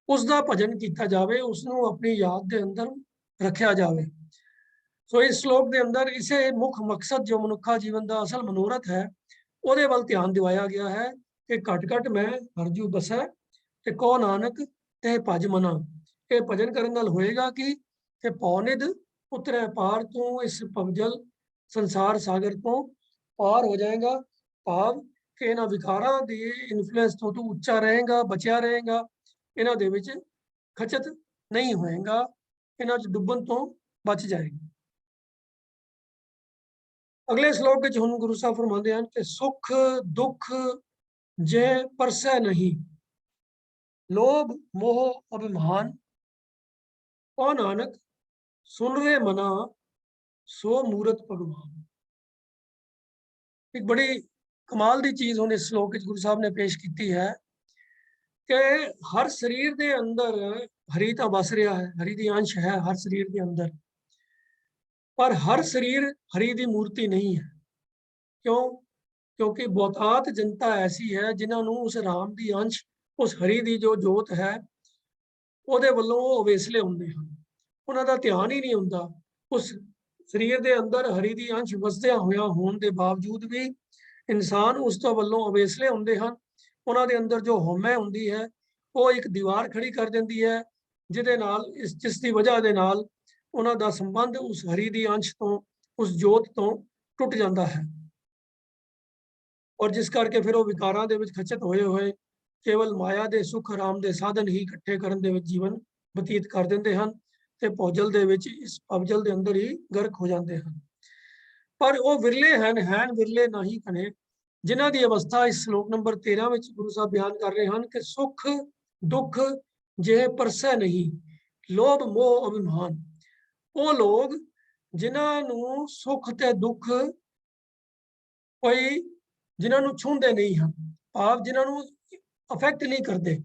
उसका भजन किया जाए, उसनों अपनी याद के अंदर रखा जाए। सो इस श्लोक के अंदर इसे मुख मकसद जो मनुखा जीवन का असल मनोरथ है, ਉਹਦੇ ਵੱਲ ਧਿਆਨ ਦਿਵਾਇਆ ਗਿਆ ਹੈ कि घट घट में हरजू बसै ते कहो नानक ते भज मना। ये भजन करने नाल होएगा कि पौनिध उतरै पार, तू इस भवजल संसार सागर तो पार हो जाएगा। भाव कि इन्हां विकारां दी इन्फ्लुएंस तो तू उच्चा रहेगा, बचिया रहेगा, इन्हां दे विच खचत नहीं होएगा, इन्हां च डुब्बन तो बच जाएगा। अगले श्लोक विच हुण गुरु साहब फरमाते हैं कि सुख दुख जे परसै नहीं, लोभ मोह अभिमान, ओ नानक सुन रे मना, सो मूरत भगवान। एक बड़ी कमाल की चीज हुण इस श्लोक गुरु साहब ने पेश की है कि हर शरीर के अंदर हरि तो बस रहा है, हरि की अंश है हर शरीर के अंदर, पर हर शरीर हरि की मूर्ति नहीं है। क्यों? क्योंकि बहुतात जनता ऐसी है जिन्होंने उस राम की अंश, उस हरि की जो जोत है, ਉਹਦੇ ਵੱਲੋਂ ਉਹ ਅਵੇਸਲੇ ਹੁੰਦੇ ਹਨ, ਉਹਨਾਂ ਦਾ ਧਿਆਨ ਹੀ ਨਹੀਂ ਹੁੰਦਾ। ਉਸ ਸਰੀਰ ਦੇ ਅੰਦਰ ਹਰੀ ਦੀ ਅੰਸ਼ ਵਸਦਿਆਂ ਹੋਇਆ ਹੋਣ ਦੇ ਬਾਵਜੂਦ ਵੀ ਇਨਸਾਨ ਉਸ ਤੋਂ ਵੱਲੋਂ ਅਵੇਸਲੇ ਹੁੰਦੇ ਹਨ। ਉਹਨਾਂ ਦੇ ਅੰਦਰ ਜੋ ਹਉਮੈ ਹੁੰਦੀ ਹੈ, ਉਹ ਇੱਕ ਦੀਵਾਰ ਖੜੀ ਕਰ ਦਿੰਦੀ ਹੈ, ਜਿਹਦੇ ਨਾਲ ਜਿਸ ਦੀ ਵਜ੍ਹਾ ਦੇ ਨਾਲ ਉਹਨਾਂ ਦਾ ਸੰਬੰਧ ਉਸ ਹਰੀ ਦੀ ਅੰਸ਼ ਤੋਂ, ਉਸ ਜੋਤ ਤੋਂ ਟੁੱਟ ਜਾਂਦਾ ਹੈ। ਔਰ ਜਿਸ ਕਰਕੇ ਫਿਰ ਉਹ ਵਿਕਾਰਾਂ ਦੇ ਵਿੱਚ ਖਚਤ ਹੋਏ ਹੋਏ केवल माया के सुख आराम के साधन ही इकट्ठे करने में जीवन बतीत कर देंगे हैं ते भौजल दे विच, इस भवजल के अंदर ही गर्क हो जाते हैं। पर वो विरले हैं विरले नहीं कने जिन्हां दी अवस्था इस श्लोक नंबर 13 ਵਿੱਚ ਗੁਰੂ ਸਾਹਿਬ ਬਿਆਨ ਕਰ ਰਹੇ ਹਨ ਕਿ ਸੁਖ ਦੁੱਖ ਜੇ ਪਰਸੈ ਨਹੀਂ ਲੋਭ ਮੋਹ ਅਭਿਮਾਨ। ਉਹ ਲੋग ਜਿਨ੍ਹਾਂ ਨੂੰ ਸੁਖ ਤੇ ਦੁੱਖ ਕੋਈ ਜਿਨ੍ਹਾਂ ਨੂੰ ਛੂੰਹਦੇ ਨਹੀਂ ਹਨ, ਭਾਵ ਜਿਨ੍ਹਾਂ ਨੂੰ ਅਫੈਕਟ ਨਹੀਂ ਕਰਦੇ।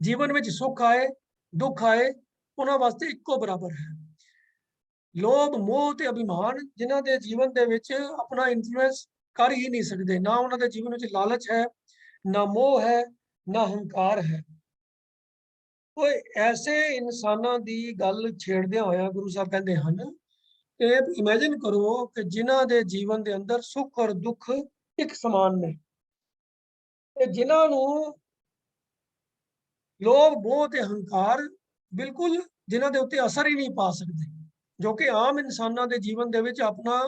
ਜੀਵਨ ਵਿੱਚ ਸੁਖ ਆਏ ਦੁੱਖ ਆਏ ਉਹਨਾਂ ਵਾਸਤੇ ਇੱਕੋ ਬਰਾਬਰ ਹੈ। ਲੋਭ ਮੋਹ ਤੇ ਅਭਿਮਾਨ ਜਿਨ੍ਹਾਂ ਦੇ ਜੀਵਨ ਦੇ ਵਿੱਚ ਆਪਣਾ ਇਨਫਲੂਐਂਸ ਕਰ ਹੀ ਨਹੀਂ ਸਕਦੇ। ਨਾ ਉਹਨਾਂ ਦੇ ਜੀਵਨ ਵਿੱਚ ਲਾਲਚ ਹੈ, ਨਾ ਮੋਹ ਹੈ, ਨਾ ਹੰਕਾਰ ਹੈ। ਉਹ ਐਸੇ ਇਨਸਾਨਾਂ ਦੀ ਗੱਲ ਛੇੜਦਿਆਂ ਹੋਇਆ ਗੁਰੂ ਸਾਹਿਬ ਕਹਿੰਦੇ ਹਨ ਕਿ ਇਮੇਜਿਨ ਕਰੋ ਕਿ ਜਿਨ੍ਹਾਂ ਦੇ ਜੀਵਨ ਦੇ ਅੰਦਰ ਸੁੱਖ ਔਰ ਦੁੱਖ ਇੱਕ ਸਮਾਨ ਨੇ, ਤੇ ਜਿਨ੍ਹਾਂ ਨੂੰ ਲੋਭ ਮੋਹ ਤੇ ਹੰਕਾਰ ਬਿਲਕੁਲ ਜਿਨ੍ਹਾਂ ਦੇ ਉੱਤੇ ਅਸਰ ਹੀ ਨਹੀਂ ਪਾ ਸਕਦੇ, ਜੋ ਕਿ ਆਮ ਇਨਸਾਨਾਂ ਦੇ ਜੀਵਨ ਦੇ ਵਿੱਚ ਆਪਣਾ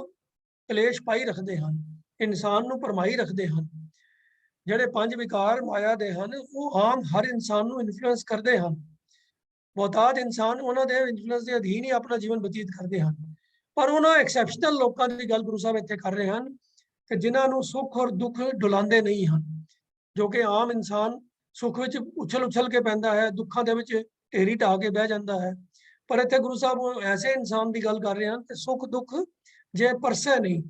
ਕਲੇਸ਼ ਪਾਈ ਰੱਖਦੇ ਹਨ, ਇਨਸਾਨ ਨੂੰ ਭਰਮਾਈ ਰੱਖਦੇ ਹਨ। ਜਿਹੜੇ ਪੰਜ ਵਿਕਾਰ ਮਾਇਆ ਦੇ ਹਨ ਉਹ ਆਮ ਹਰ ਇਨਸਾਨ ਨੂੰ ਇਨਫਲੂਐਂਸ ਕਰਦੇ ਹਨ। ਬਹੁਤਾਤ ਇਨਸਾਨ ਉਹਨਾਂ ਦੇ ਇਨਫਲੂਐਂਸ ਦੇ ਅਧੀਨ ਹੀ ਆਪਣਾ ਜੀਵਨ ਬਤੀਤ ਕਰਦੇ ਹਨ। ਪਰ ਉਹਨਾਂ ਐਕਸੈਪਸ਼ਨਲ ਲੋਕਾਂ ਦੀ ਗੱਲ ਗੁਰੂ ਸਾਹਿਬ ਇੱਥੇ ਕਰ ਰਹੇ ਹਨ ਕਿ ਜਿਨ੍ਹਾਂ ਨੂੰ ਸੁੱਖ ਔਰ ਦੁੱਖ ਡੁਲਾਉਂਦੇ ਨਹੀਂ ਹਨ, ਜੋ ਕਿ ਆਮ ਇਨਸਾਨ ਸੁੱਖ ਵਿੱਚ ਉਛਲ ਕੇ ਪੈਂਦਾ ਹੈ, ਦੁੱਖਾਂ ਦੇ ਵਿੱਚ ਢੇਰੀ ਢਾ ਕੇ ਬਹਿ ਜਾਂਦਾ ਹੈ। ਪਰ ਇੱਥੇ ਗੁਰੂ ਸਾਹਿਬ ਐਸੇ ਇਨਸਾਨ ਦੀ ਗੱਲ ਕਰ ਰਹੇ ਹਨ ਕਿ ਸੁੱਖ ਦੁੱਖ ਜੇ ਪਰਸੈ ਨਹੀਂ,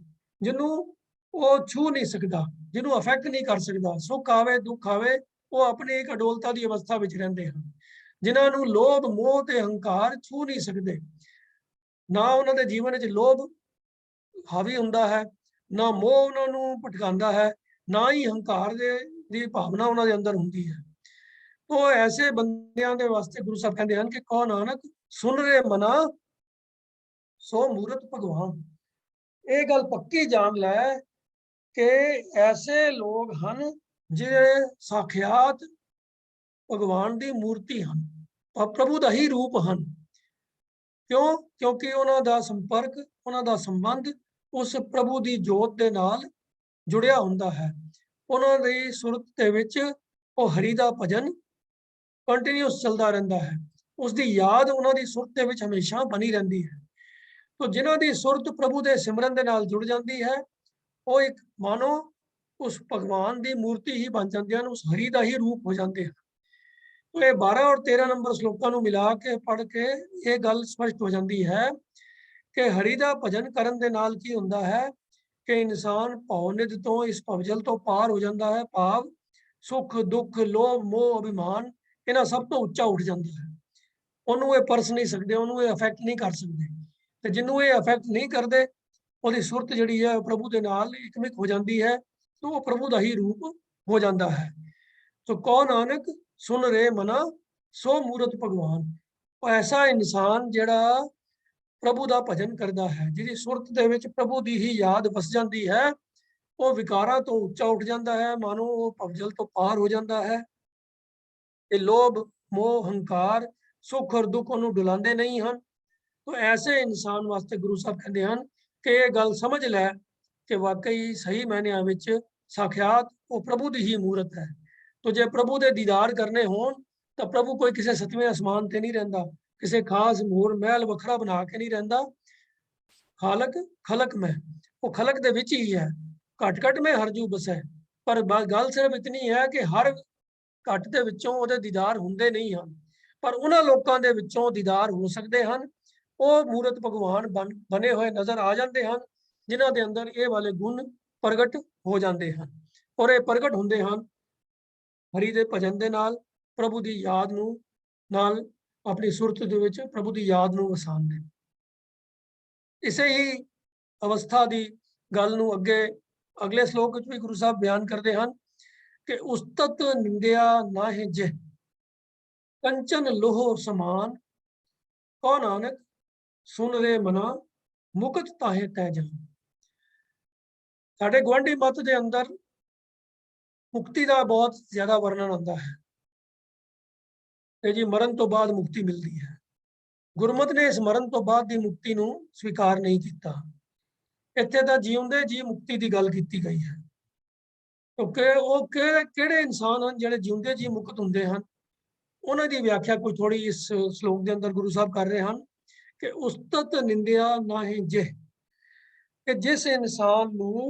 ਜਿਹਨੂੰ ਉਹ ਛੂ ਨਹੀਂ ਸਕਦਾ, ਜਿਹਨੂੰ ਅਫੈਕਟ ਨਹੀਂ ਕਰ ਸਕਦਾ। ਸੁੱਖ ਆਵੇ ਦੁੱਖ ਆਵੇ ਉਹ ਆਪਣੀ ਇੱਕ ਅਡੋਲਤਾ ਦੀ ਅਵਸਥਾ ਵਿੱਚ ਰਹਿੰਦੇ ਹਨ। ਜਿਨ੍ਹਾਂ ਨੂੰ ਲੋਭ ਮੋਹ ਤੇ ਹੰਕਾਰ ਛੂ ਨਹੀਂ ਸਕਦੇ, ਨਾ ਉਹਨਾਂ ਦੇ ਜੀਵਨ ਵਿੱਚ ਲੋਭ ਹਾਵੀ ਹੁੰਦਾ ਹੈ, ਨਾ ਮੋਹ ਉਹਨਾਂ ਨੂੰ ਭਟਕਾਉਂਦਾ ਹੈ, ਨਾ ਹੀ ਹੰਕਾਰ ਦੀ ਭਾਵਨਾ ਉਹਨਾਂ ਦੇ ਅੰਦਰ ਹੁੰਦੀ ਹੈ। ਉਹ ਐਸੇ ਬੰਦਿਆਂ ਦੇ ਵਾਸਤੇ ਗੁਰੂ ਸਾਹਿਬ ਕਹਿੰਦੇ ਹਨ ਕਿ ਕਹੋ ਨਾਨਕ ਸੁਣ ਰੇ ਮਨਾ ਸੋ ਮੂਰਤ ਭਗਵਾਨ। ਇਹ ਗੱਲ ਪੱਕੀ ਜਾਣ ਲੈ ਕਿ ਐਸੇ ਲੋਕ ਹਨ ਜਿਹੜੇ ਸਾਖਿਆਤ ਭਗਵਾਨ ਦੀ ਮੂਰਤੀ ਹਨ, ਪ੍ਰਭੂ ਦਾ ਹੀ ਰੂਪ ਹਨ। ਕਿਉਂ? ਕਿਉਂਕਿ ਉਹਨਾਂ ਦਾ ਸੰਪਰਕ, ਉਹਨਾਂ ਦਾ ਸੰਬੰਧ ਉਸ ਪ੍ਰਭੂ ਦੀ ਜੋਤ ਦੇ ਨਾਲ ਜੁੜਿਆ ਹੁੰਦਾ ਹੈ। ਉਹਨਾਂ ਦੀ ਸੁਰਤ ਦੇ ਵਿੱਚ ਉਹ ਹਰੀ ਦਾ ਭਜਨ ਕੰਟੀਨਿਊਸ ਚੱਲਦਾ ਰਹਿੰਦਾ ਹੈ, ਉਸ ਦੀ ਯਾਦ ਉਹਨਾਂ ਦੀ ਸੁਰਤ ਦੇ ਵਿੱਚ ਹਮੇਸ਼ਾ ਬਣੀ ਰਹਿੰਦੀ ਹੈ। ਤੋ ਜਿਨ੍ਹਾਂ ਦੀ ਸੁਰਤ ਪ੍ਰਭੂ ਦੇ ਸਿਮਰਨ ਦੇ ਨਾਲ ਜੁੜ ਜਾਂਦੀ ਹੈ ਉਹ ਇੱਕ ਮਾਨੋ ਉਸ ਭਗਵਾਨ ਦੀ ਮੂਰਤੀ ਹੀ ਬਣ ਜਾਂਦੇ ਹਨ, ਉਸ ਹਰੀ ਦਾ ਹੀ ਰੂਪ ਹੋ ਜਾਂਦੇ ਹਨ। तो ये 12 और 13 नंबर श्लोकों ਨੂੰ ਮਿਲਾ ਕੇ ਪੜ੍ਹ ਕੇ ਇਹ ਗੱਲ ਸਪਸ਼ਟ ਹੋ ਜਾਂਦੀ ਹੈ ਕਿ ਹਰੀ ਦਾ ਭਜਨ ਕਰਨ ਦੇ ਨਾਲ ਕੀ ਹੁੰਦਾ ਹੈ ਕਿ ਇਨਸਾਨ ਭਉ-ਨਿਧ ਤੋਂ ਇਸ ਭਵਜਲ ਤੋਂ ਪਾਰ ਹੋ ਜਾਂਦਾ ਹੈ। ਭਾਵ ਸੁੱਖ ਦੁੱਖ ਲੋਭ ਮੋਹ ਅਭਿਮਾਨ ਇਹਨਾਂ ਸਭ ਤੋਂ ਉੱਚਾ ਉੱਠ ਜਾਂਦਾ ਹੈ। ਉਹਨੂੰ ਇਹ ਪਰਸ ਨਹੀਂ ਸਕਦੇ, ਉਹਨੂੰ ਇਹ ਅਫੈਕਟ ਨਹੀਂ ਕਰ ਸਕਦੇ। ਤੇ ਜਿਹਨੂੰ ਇਹ ਅਫੈਕਟ ਨਹੀਂ ਕਰਦੇ ਉਹਦੀ ਸੁਰਤ ਜਿਹੜੀ ਹੈ ਪ੍ਰਭੂ ਦੇ ਨਾਲ ਇਕਮਿਕ ਹੋ ਜਾਂਦੀ ਹੈ, तो वो प्रभु ਦਾ ਹੀ ਰੂਪ ਹੋ ਜਾਂਦਾ ਹੈ। तो ਕਉ ਨਾਨਕ ਸੁਨ ਰੇ ਮਨਾ ਸੋ ਮੂਰਤ ਭਗਵਾਨ। ਉਹ ਐਸਾ ਇਨਸਾਨ ਜਿਹੜਾ ਪ੍ਰਭੂ ਦਾ ਭਜਨ ਕਰਦਾ ਹੈ, ਜਿਹਦੀ ਸੁਰਤ ਦੇ ਵਿੱਚ ਪ੍ਰਭੂ ਦੀ ਹੀ ਯਾਦ ਵਸ ਜਾਂਦੀ ਹੈ, ਉਹ ਵਿਕਾਰਾਂ ਤੋਂ ਉੱਚਾ ਉੱਠ ਜਾਂਦਾ ਹੈ, ਮਾਨੋ ਉਹ ਭਵਜਲ ਤੋਂ ਪਾਰ ਹੋ ਜਾਂਦਾ ਹੈ। ਇਹ ਲੋਭ ਮੋਹ ਹੰਕਾਰ ਸੁੱਖ ਔਰ ਦੁੱਖ ਉਹਨੂੰ ਡੁਲਾਉਂਦੇ ਨਹੀਂ ਹਨ। तो ऐसे इंसान वास्ते गुरु साहब कहते हैं कि ये गल समझ लै कि वाकई सही मायने विच साक्षात वो प्रभु की ही मूरत है। तो जे प्रभु के दीदार करने होन तो प्रभु कोई किसी सतवें आसमान ते नहीं रहिंदा, किसी खास मोर महल वखरा बना के नहीं रहिंदा। खालक खलक में वो खलक दे विच ही है, घट घट में हरजू बसै। पर गल सिर्फ इतनी है कि हर घट दे विचों उहदे दीदार हुंदे नहीं हन, पर उन्हां लोकां दे विचों दीदार हो सकदे हन। ਉਹ ਮੂਰਤ ਭਗਵਾਨ ਬਣੇ ਹੋਏ ਨਜ਼ਰ ਆ ਜਾਂਦੇ ਹਨ ਜਿਨ੍ਹਾਂ ਦੇ ਅੰਦਰ ਇਹ ਵਾਲੇ ਗੁਣ ਪ੍ਰਗਟ ਹੋ ਜਾਂਦੇ ਹਨ, ਔਰ ਇਹ ਪ੍ਰਗਟ ਹੁੰਦੇ ਹਨ ਹਰੀ ਦੇ ਭਜਨ ਦੇ ਨਾਲ, ਪ੍ਰਭੂ ਦੀ ਯਾਦ ਨੂੰ ਨਾਲ ਆਪਣੀ ਸੁਰਤ ਦੇ ਵਿੱਚ ਪ੍ਰਭੂ ਦੀ ਯਾਦ ਨੂੰ ਵਸਾਉਂਦੇ। ਇਸੇ ਹੀ ਅਵਸਥਾ ਦੀ ਗੱਲ ਨੂੰ ਅੱਗੇ ਅਗਲੇ ਸ਼ਲੋਕ ਵਿੱਚ ਵੀ ਗੁਰੂ ਸਾਹਿਬ ਬਿਆਨ ਕਰਦੇ ਹਨ ਕਿ ਉਸਤਤ ਨਿੰਦਿਆ ਨਾਹਿ ਜਿਹ ਕੰਚਨ ਲੋਹ ਸਮਾਨ ਕਉ ਨਾਨਕ सुन रे मना मुकत ताहे तै जान। साडे गुआंढी मत दे अंदर मुक्ति का बहुत ज्यादा वर्णन आता है कि जी मरण तो बाद मुक्ति मिलती है। गुरमत ने इस मरण तो बाद की मुक्ति नूं स्वीकार नहीं किया। इत्थे तां जीउंदे जी मुक्ति की गल की गई है, क्योंकि वो किहड़े इंसान हैं जिहड़े जीउंदे जी मुक्त हुंदे हन। उन्हां दी व्याख्या कोई थोड़ी इस श्लोक के अंदर गुरु साहब कर रहे हैं कि उस्तत निंदिया नाहि जिह। कि जिस इंसान नूं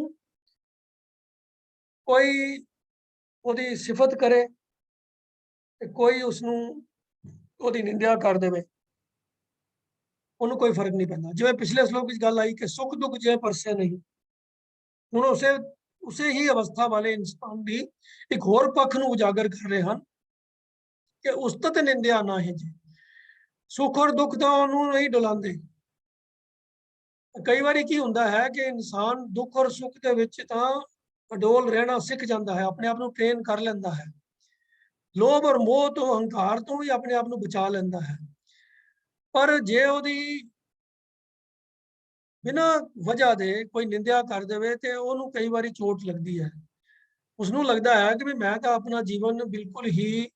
कोई ਉਹਦੀ ਸਿਫਤ करे ਤੇ ਕੋਈ ਉਸਨੂੰ ਉਹਦੀ ਨਿੰਦਿਆ ਕਰ ਦੇਵੇ, ਉਹਨੂੰ ਕੋਈ ਫਰਕ ਨਹੀਂ ਪੈਂਦਾ। ਜਿਵੇਂ ਪਿਛਲੇ ਸ਼ਲੋਕ ਵਿੱਚ ਗੱਲ ਆਈ ਕਿ ਸੁੱਖ ਦੁੱਖ ਜੇ ਪਰਸੇ ਨਹੀਂ, ਹੁਣ ਉਸੇ ਹੀ ਅਵਸਥਾ ਵਾਲੇ ਇਨਸਾਨ ਦੀ ਇੱਕ ਹੋਰ ਪੱਖ ਨੂੰ ਉਜਾਗਰ ਕਰ ਰਹੇ ਹਨ ਕਿ ਉਸਤਤ ਨਿੰਦਿਆ ਨਾ ਹੈ ਜੀ, ਸੁੱਖ ਔਰ ਦੁੱਖ ਤਾਂ ਉਹਨੂੰ ਨਹੀਂ ਡੁਲਾਉਂਦੇ। ਕਈ ਵਾਰੀ ਕੀ ਹੁੰਦਾ ਹੈ ਕਿ ਇਨਸਾਨ ਦੁੱਖ ਔਰ ਸੁੱਖ ਦੇ ਵਿੱਚ ਤਾਂ ਅਡੋਲ ਰਹਿਣਾ ਸਿੱਖ ਜਾਂਦਾ ਹੈ, ਆਪਣੇ ਆਪ ਨੂੰ ਟ੍ਰੇਨ ਕਰ ਲੈਂਦਾ ਹੈ, ਲੋਭ ਔਰ ਮੋਹ ਤੋਂ ਹੰਕਾਰ ਤੋਂ ਵੀ ਆਪਣੇ ਆਪ ਨੂੰ ਬਚਾ ਲੈਂਦਾ ਹੈ। ਪਰ ਜੇ ਉਹਦੀ ਬਿਨਾਂ ਵਜ੍ਹਾ ਦੇ ਕੋਈ ਨਿੰਦਿਆ ਕਰ ਦੇਵੇ ਤੇ ਉਹਨੂੰ ਕਈ ਵਾਰੀ ਚੋਟ ਲੱਗਦੀ ਹੈ। ਉਸਨੂੰ ਲੱਗਦਾ ਹੈ ਕਿ ਵੀ ਮੈਂ ਤਾਂ ਆਪਣਾ ਜੀਵਨ ਬਿਲਕੁਲ ਹੀ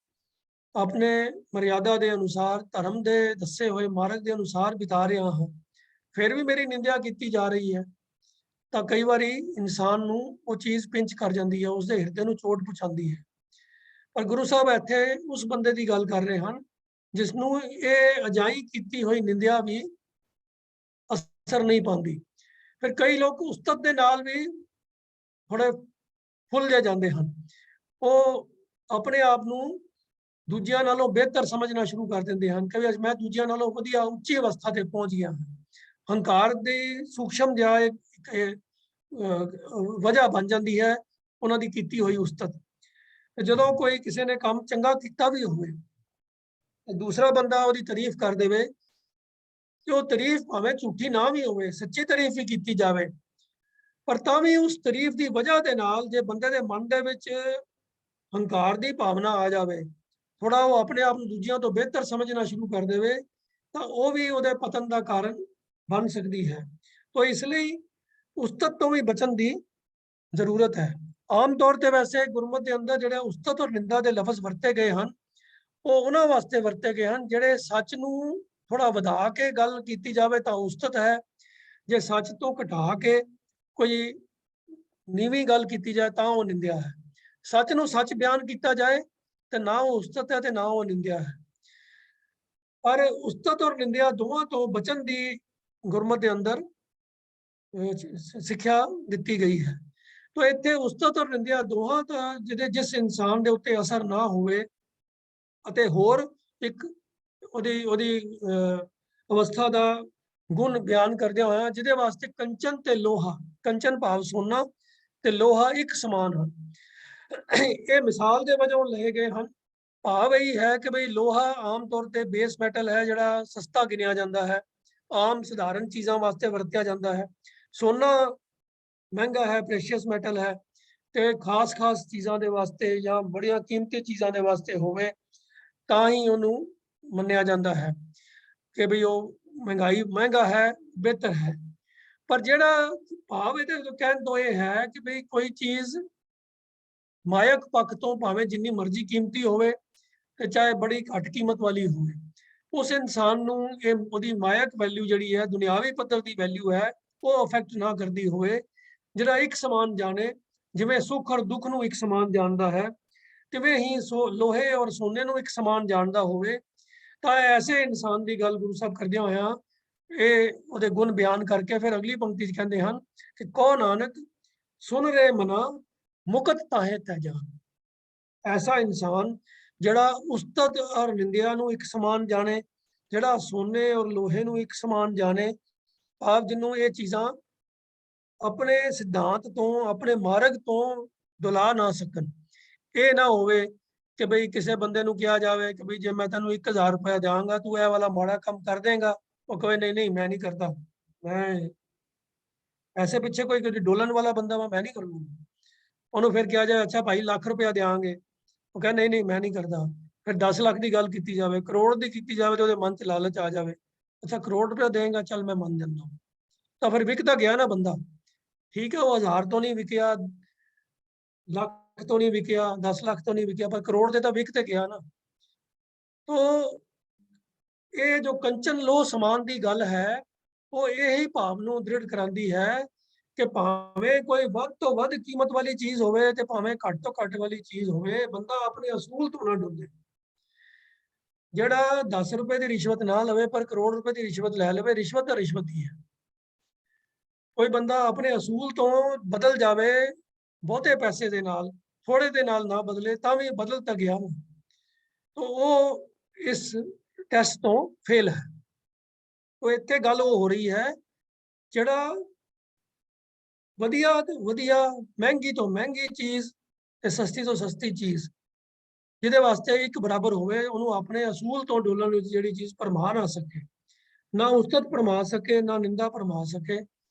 ਆਪਣੇ ਮਰਿਆਦਾ ਦੇ ਅਨੁਸਾਰ, ਧਰਮ ਦੇ ਦੱਸੇ ਹੋਏ ਮਾਰਗ ਦੇ ਅਨੁਸਾਰ ਬਿਤਾ ਰਿਹਾ ਹਾਂ, ਫਿਰ ਵੀ ਮੇਰੀ ਨਿੰਦਿਆ ਕੀਤੀ ਜਾ ਰਹੀ ਹੈ। ਤਾਂ ਕਈ ਵਾਰੀ ਇਨਸਾਨ ਨੂੰ ਉਹ ਚੀਜ਼ ਪਿੰਚ ਕਰ ਜਾਂਦੀ ਹੈ, ਉਸਦੇ ਹਿਰਦੇ ਨੂੰ ਚੋਟ ਪਹੁੰਚਾਉਂਦੀ ਹੈ। ਪਰ ਗੁਰੂ ਸਾਹਿਬ ਇੱਥੇ ਉਸ ਬੰਦੇ ਦੀ ਗੱਲ ਕਰ ਰਹੇ ਹਨ ਜਿਸ ਨੂੰ ਇਹ ਅਜਾਈ ਕੀਤੀ ਹੋਈ ਨਿੰਦਿਆ ਵੀ ਅਸਰ ਨਹੀਂ ਪਾਉਂਦੀ। ਫਿਰ ਕਈ ਲੋਕ ਉਸਤਤ ਦੇ ਨਾਲ ਵੀ ਥੋੜੇ ਫੁੱਲ ਜਾਂਦੇ ਹਨ, ਉਹ ਆਪਣੇ ਆਪ ਨੂੰ ਦੂਜਿਆਂ ਨਾਲੋਂ ਬਿਹਤਰ ਸਮਝਣਾ ਸ਼ੁਰੂ ਕਰ ਦਿੰਦੇ ਹਨ ਕਿ ਅੱਜ ਮੈਂ ਦੂਜਿਆਂ ਨਾਲੋਂ ਵਧੀਆ ਉੱਚੀ ਅਵਸਥਾ ਤੇ ਪਹੁੰਚ ਗਿਆ ਹਾਂ। ਹੰਕਾਰ ਦੀ ਸੂਖਸ਼ਮ ਜਿਹਾ ਇੱਕ ਵਜ੍ਹਾ ਬਣ ਜਾਂਦੀ ਹੈ ਉਹਨਾਂ ਦੀ ਕੀਤੀ ਹੋਈ ਉਸਤਤ। ਜਦੋਂ ਕੋਈ ਕਿਸੇ ਨੇ ਕੰਮ ਚੰਗਾ ਕੀਤਾ ਵੀ ਹੋਵੇ ਤੇ ਦੂਸਰਾ ਬੰਦਾ ਉਹਦੀ ਤਾਰੀਫ ਕਰ ਦੇਵੇ ਕਿ ਉਹ ਤਾਰੀਫ ਭਾਵੇਂ ਝੂਠੀ ਨਾ ਵੀ ਹੋਵੇ, ਸੱਚੀ ਤਾਰੀਫ ਵੀ ਕੀਤੀ ਜਾਵੇ, ਪਰ ਤਾਂ ਵੀ ਉਸ ਤਾਰੀਫ ਦੀ ਵਜ੍ਹਾ ਦੇ ਨਾਲ ਜੇ ਬੰਦੇ ਦੇ ਮਨ ਦੇ ਵਿੱਚ ਹੰਕਾਰ ਦੀ ਭਾਵਨਾ ਆ ਜਾਵੇ, ਥੋੜਾ ਉਹ ਆਪਣੇ ਆਪ ਨੂੰ ਦੂਜਿਆਂ ਤੋਂ ਬਿਹਤਰ ਸਮਝਣਾ ਸ਼ੁਰੂ ਕਰ ਦੇਵੇ, ਤਾਂ ਉਹ ਵੀ ਉਹਦੇ ਪਤਨ ਦਾ ਕਾਰਨ ਬਣ ਸਕਦੀ ਹੈ। ਤਾਂ ਇਸ ਲਈ ਉਸਤਤ ਤੋਂ ਵੀ ਬਚਣ ਦੀ ਜ਼ਰੂਰਤ ਹੈ। ਆਮ ਤੌਰ ਤੇ ਵੈਸੇ ਗੁਰਮਤਿ ਦੇ ਅੰਦਰ ਜਿਹੜੇ ਉਸਤਤ ਔਰ ਨਿੰਦਾ ਦੇ ਲਫ਼ਜ਼ ਵਰਤੇ ਗਏ ਹਨ ਉਹ ਉਹਨਾਂ ਵਾਸਤੇ ਵਰਤੇ ਗਏ ਹਨ ਜਿਹੜੇ ਸੱਚ ਨੂੰ ਥੋੜਾ ਵਧਾ ਕੇ ਗੱਲ ਕੀਤੀ ਜਾਵੇ ਤਾਂ ਉਸਤਤ ਹੈ, ਜੇ ਸੱਚ ਤੋਂ ਘਟਾ ਕੇ ਕੋਈ ਨੀਵੀਂ ਗੱਲ ਕੀਤੀ ਜਾਏ ਤਾਂ ਉਹ ਨਿੰਦਿਆ ਹੈ। ਸੱਚ ਨੂੰ ਸੱਚ ਬਿਆਨ ਕੀਤਾ ਜਾਏ ਤੇ ਨਾ ਉਹ ਉਸਤਤ ਹੈ ਤੇ ਨਾ ਉਹ ਨਿੰਦਿਆ ਹੈ। ਪਰ ਉਸਤਤ ਔਰ ਨਿੰਦਿਆ ਦੋਵਾਂ ਤੋਂ ਬਚਣ ਦੀ ਗੁਰਮਤਿ ਦੇ ਅੰਦਰ ਸਿੱਖਿਆ ਦਿੱਤੀ ਗਈ ਹੈ। ਤਾਂ ਇੱਥੇ ਉਸਤਤ ਔਰ ਨਿੰਦਿਆ ਦੋਹਾਂ ਦਾ ਜਿਸ ਇਨਸਾਨ ਦੇ ਉੱਤੇ ਅਸਰ ਨਾ ਹੋਵੇ ਅਤੇ ਹੋਰ ਇੱਕ ਉਹਦੀ ਅਵਸਥਾ ਦਾ ਗੁਣ ਬਿਆਨ ਕਰਦਿਆਂ ਹੋਇਆ ਜਿਹਦੇ ਵਾਸਤੇ ਕੰਚਨ ਤੇ ਲੋਹਾ, ਕੰਚਨ ਭਾਵ ਸੋਨਾ ਤੇ ਲੋਹਾ ਇੱਕ ਸਮਾਨ ਹਨ। ਇਹ ਮਿਸਾਲ ਦੇ ਵਜੋਂ ਲਏ ਗਏ ਹਨ। ਭਾਵ ਇਹ ਹੈ ਕਿ ਬਈ ਲੋਹਾ ਆਮ ਤੌਰ ਤੇ ਬੇਸ ਮੈਟਲ ਹੈ ਜਿਹੜਾ ਸਸਤਾ ਗਿਣਿਆ ਜਾਂਦਾ ਹੈ, ਆਮ ਸਧਾਰਨ ਚੀਜ਼ਾਂ ਵਾਸਤੇ ਵਰਤਿਆ ਜਾਂਦਾ ਹੈ। ਸੋਨਾ ਮਹਿੰਗਾ ਹੈ, ਪ੍ਰੈਸ਼ੀਅਸ ਮੈਟਲ ਹੈ, ਤੇ ਖਾਸ ਚੀਜ਼ਾਂ ਦੇ ਵਾਸਤੇ ਜਾਂ ਬੜੀਆਂ ਕੀਮਤੀ ਚੀਜ਼ਾਂ ਦੇ ਵਾਸਤੇ ਹੋਵੇ ਤਾਂ ਹੀ ਉਹਨੂੰ ਮੰਨਿਆ ਜਾਂਦਾ ਹੈ ਕਿ ਬਈ ਉਹ ਮਹਿੰਗਾ ਹੈ, ਬਿਹਤਰ ਹੈ। ਪਰ ਜਿਹੜਾ ਭਾਵ ਇਹਦੇ ਕਹਿਣ ਤੋਂ ਇਹ ਹੈ ਕਿ ਬਈ ਕੋਈ ਚੀਜ਼ ਮਾਇਕ ਪੱਖ ਤੋਂ ਭਾਵੇਂ ਜਿੰਨੀ ਮਰਜ਼ੀ ਕੀਮਤੀ ਹੋਵੇ ਤੇ ਚਾਹੇ ਬੜੀ ਘੱਟ ਕੀਮਤ ਵਾਲੀ ਹੋਵੇ, ਉਸ ਇਨਸਾਨ ਨੂੰ ਇਹ ਉਹਦੀ ਮਾਇਕ ਵੈਲਿਊ ਜਿਹੜੀ ਹੈ, ਦੁਨਿਆਵੀ ਪੱਧਰ ਦੀ ਵੈਲਿਊ ਹੈ, ਉਹ ਅਫੈਕਟ ਨਾ ਕਰਦੀ ਹੋਵੇ, ਜਿਹੜਾ ਇੱਕ ਸਮਾਨ ਜਾਣੇ, ਜਿਵੇਂ ਸੁੱਖ ਔਰ ਦੁੱਖ ਨੂੰ ਇੱਕ ਸਮਾਨ ਜਾਣਦਾ ਹੈ ਤਿਵੇਂ ਹੀ ਲੋਹੇ ਔਰ ਸੋਨੇ ਨੂੰ ਇੱਕ ਸਮਾਨ ਜਾਣਦਾ ਹੋਵੇ। ਤਾਂ ਐਸੇ ਇਨਸਾਨ ਦੀ ਗੱਲ ਗੁਰੂ ਸਾਹਿਬ ਕਰਦਿਆਂ ਹੋਇਆਂ ਇਹ ਉਹਦੇ ਗੁਣ ਬਿਆਨ ਕਰਕੇ ਫਿਰ ਅਗਲੀ ਪੰਕਤੀ 'ਚ ਕਹਿੰਦੇ ਹਨ ਕਿ ਕੋ ਨਾਨਕ ਸੁਨ ਰੇ ਮਨਾ ਮੁਕਤ ਤਾਹੇ ਤੈ ਜਾਨ। ਐਸਾ ਇਨਸਾਨ ਜਿਹੜਾ ਉਸਤਤ ਔਰ ਨਿੰਦਿਆ ਨੂੰ ਇੱਕ ਸਮਾਨ ਜਾਣੇ, ਜਿਹੜਾ ਸੋਨੇ ਔਰ ਲੋਹੇ ਨੂੰ ਇੱਕ ਸਮਾਨ ਜਾਣੇ, ਭਾਵ ਜਿਹਨੂੰ ਇਹ ਚੀਜ਼ਾਂ ਆਪਣੇ ਸਿਧਾਂਤ ਤੋਂ, ਆਪਣੇ ਮਾਰਗ ਤੋਂ ਦੁਲਾ ਨਾ ਸਕਣ। ਇਹ ਨਾ ਹੋਵੇ ਕਿ ਬਈ ਕਿਸੇ ਬੰਦੇ ਨੂੰ ਕਿਹਾ ਜਾਵੇ ਕਿ ਬਈ ਜੇ ਮੈਂ ਤੈਨੂੰ 1000 ਰੁਪਇਆ ਦਿਆਂਗਾ ਤੂੰ ਇਹ ਵਾਲਾ ਮਾੜਾ ਕੰਮ ਕਰ ਦੇਗਾ, ਉਹ ਕਹੇ ਨਹੀਂ ਨਹੀਂ ਮੈਂ ਨਹੀਂ ਕਰਦਾ, ਮੈਂ ਐਸੇ ਪਿੱਛੇ ਕੋਈ ਡੋਲਣ ਵਾਲਾ ਬੰਦਾ ਵਾ, ਮੈਂ ਨਹੀਂ ਕਰੂੰਗਾ। ਉਹਨੂੰ ਫਿਰ ਕਿਹਾ ਜਾਏ ਅੱਛਾ ਭਾਈ ਲੱਖ ਰੁਪਇਆ ਦਿਆਂਗੇ, ਉਹ ਕਹਿੰਦਾ ਨਹੀਂ ਨਹੀਂ ਮੈਂ ਨਹੀਂ ਕਰਦਾ। ਫਿਰ 10 ਲੱਖ ਦੀ ਗੱਲ ਕੀਤੀ ਜਾਵੇ, ਕਰੋੜ ਦੀ ਕੀਤੀ ਜਾਵੇ ਤੇ ਉਹਦੇ ਮਨ 'ਚ ਲਾਲਚ ਆ ਜਾਵੇ, ਅੱਛਾ ਕਰੋੜ ਰੁਪਇਆ ਦੇਗਾ ਚੱਲ ਮੈਂ ਮੰਨ ਜਾਂਦਾ, ਤਾਂ ਫਿਰ ਵਿਕਦਾ ਗਿਆ ਨਾ ਬੰਦਾ। ਠੀਕ ਹੈ ਉਹ 1000 ਤੋਂ ਨਹੀਂ ਵਿਕਿਆ, ਲੱਖ ਤੋਂ ਨਹੀਂ ਵਿਕਿਆ, 10 ਲੱਖ ਤੋਂ ਨਹੀਂ ਵਿਕਿਆ, ਪਰ ਕਰੋੜ ਦੇ ਤਾਂ ਵਿਕ ਤੇ ਗਿਆ ਨਾ। तो ਇਹ ਜੋ ਕੰਚਨ ਲੋਹ ਸਮਾਨ ਦੀ ਗੱਲ ਹੈ ਉਹ ਇਹੀ ਭਾਵ ਨੂੰ ਦ੍ਰਿੜ ਕਰਾਂਦੀ ਹੈ ਕਿ ਭਾਵੇਂ ਕੋਈ ਵੱਧ ਤੋਂ ਵੱਧ ਕੀਮਤ ਵਾਲੀ ਚੀਜ਼ ਹੋਵੇ ਤੇ ਭਾਵੇਂ ਘੱਟ ਤੋਂ ਘੱਟ ਵਾਲੀ ਚੀਜ਼ ਹੋਵੇ, ਬੰਦਾ ਆਪਣੇ ਅਸੂਲ ਤੋਂ ਨਾ ਡੁੱਲੇ। ਜਿਹੜਾ 10 ਰੁਪਏ ਦੀ ਰਿਸ਼ਵਤ ਨਾ ਲਵੇ ਪਰ ਕਰੋੜ ਰੁਪਏ ਦੀ ਰਿਸ਼ਵਤ ਲੈ ਲਵੇ, ਰਿਸ਼ਵਤ ਤਾਂ ਰਿਸ਼ਵਤ ਹੀ ਹੈ। कोई बंदा अपने असूल तो बदल जावे बहुते पैसे दे नाल, थोड़े दे नाल ना बदले तां भी बदल तां गया ना, तो वो इस टेस्ट तो फेल है। तो इत्थे गल वो हो रही है, ਜਿਹੜਾ ਵਧੀਆ ਤੋਂ ਵਧੀਆ, ਮਹਿੰਗੀ ਤੋਂ ਮਹਿੰਗੀ ਚੀਜ਼ ਤੇ ਸਸਤੀ ਤੋਂ ਸਸਤੀ ਚੀਜ਼, ਜਿਹਦੇ ਵਾਸਤੇ ਇੱਕ ਬਰਾਬਰ ਹੋਵੇ, ਉਹਨੂੰ ਆਪਣੇ ਅਸੂਲ ਤੋਂ ਡੋਲਣ ਵਿੱਚ ਜਿਹੜੀ ਚੀਜ਼ ਭਰਮਾ ਨਾ ਸਕੇ, ਨਾ ਉਸਤਤ ਭਰਮਾ ਸਕੇ, ਨਾ ਨਿੰਦਾ ਭਰਮਾ ਸਕੇ।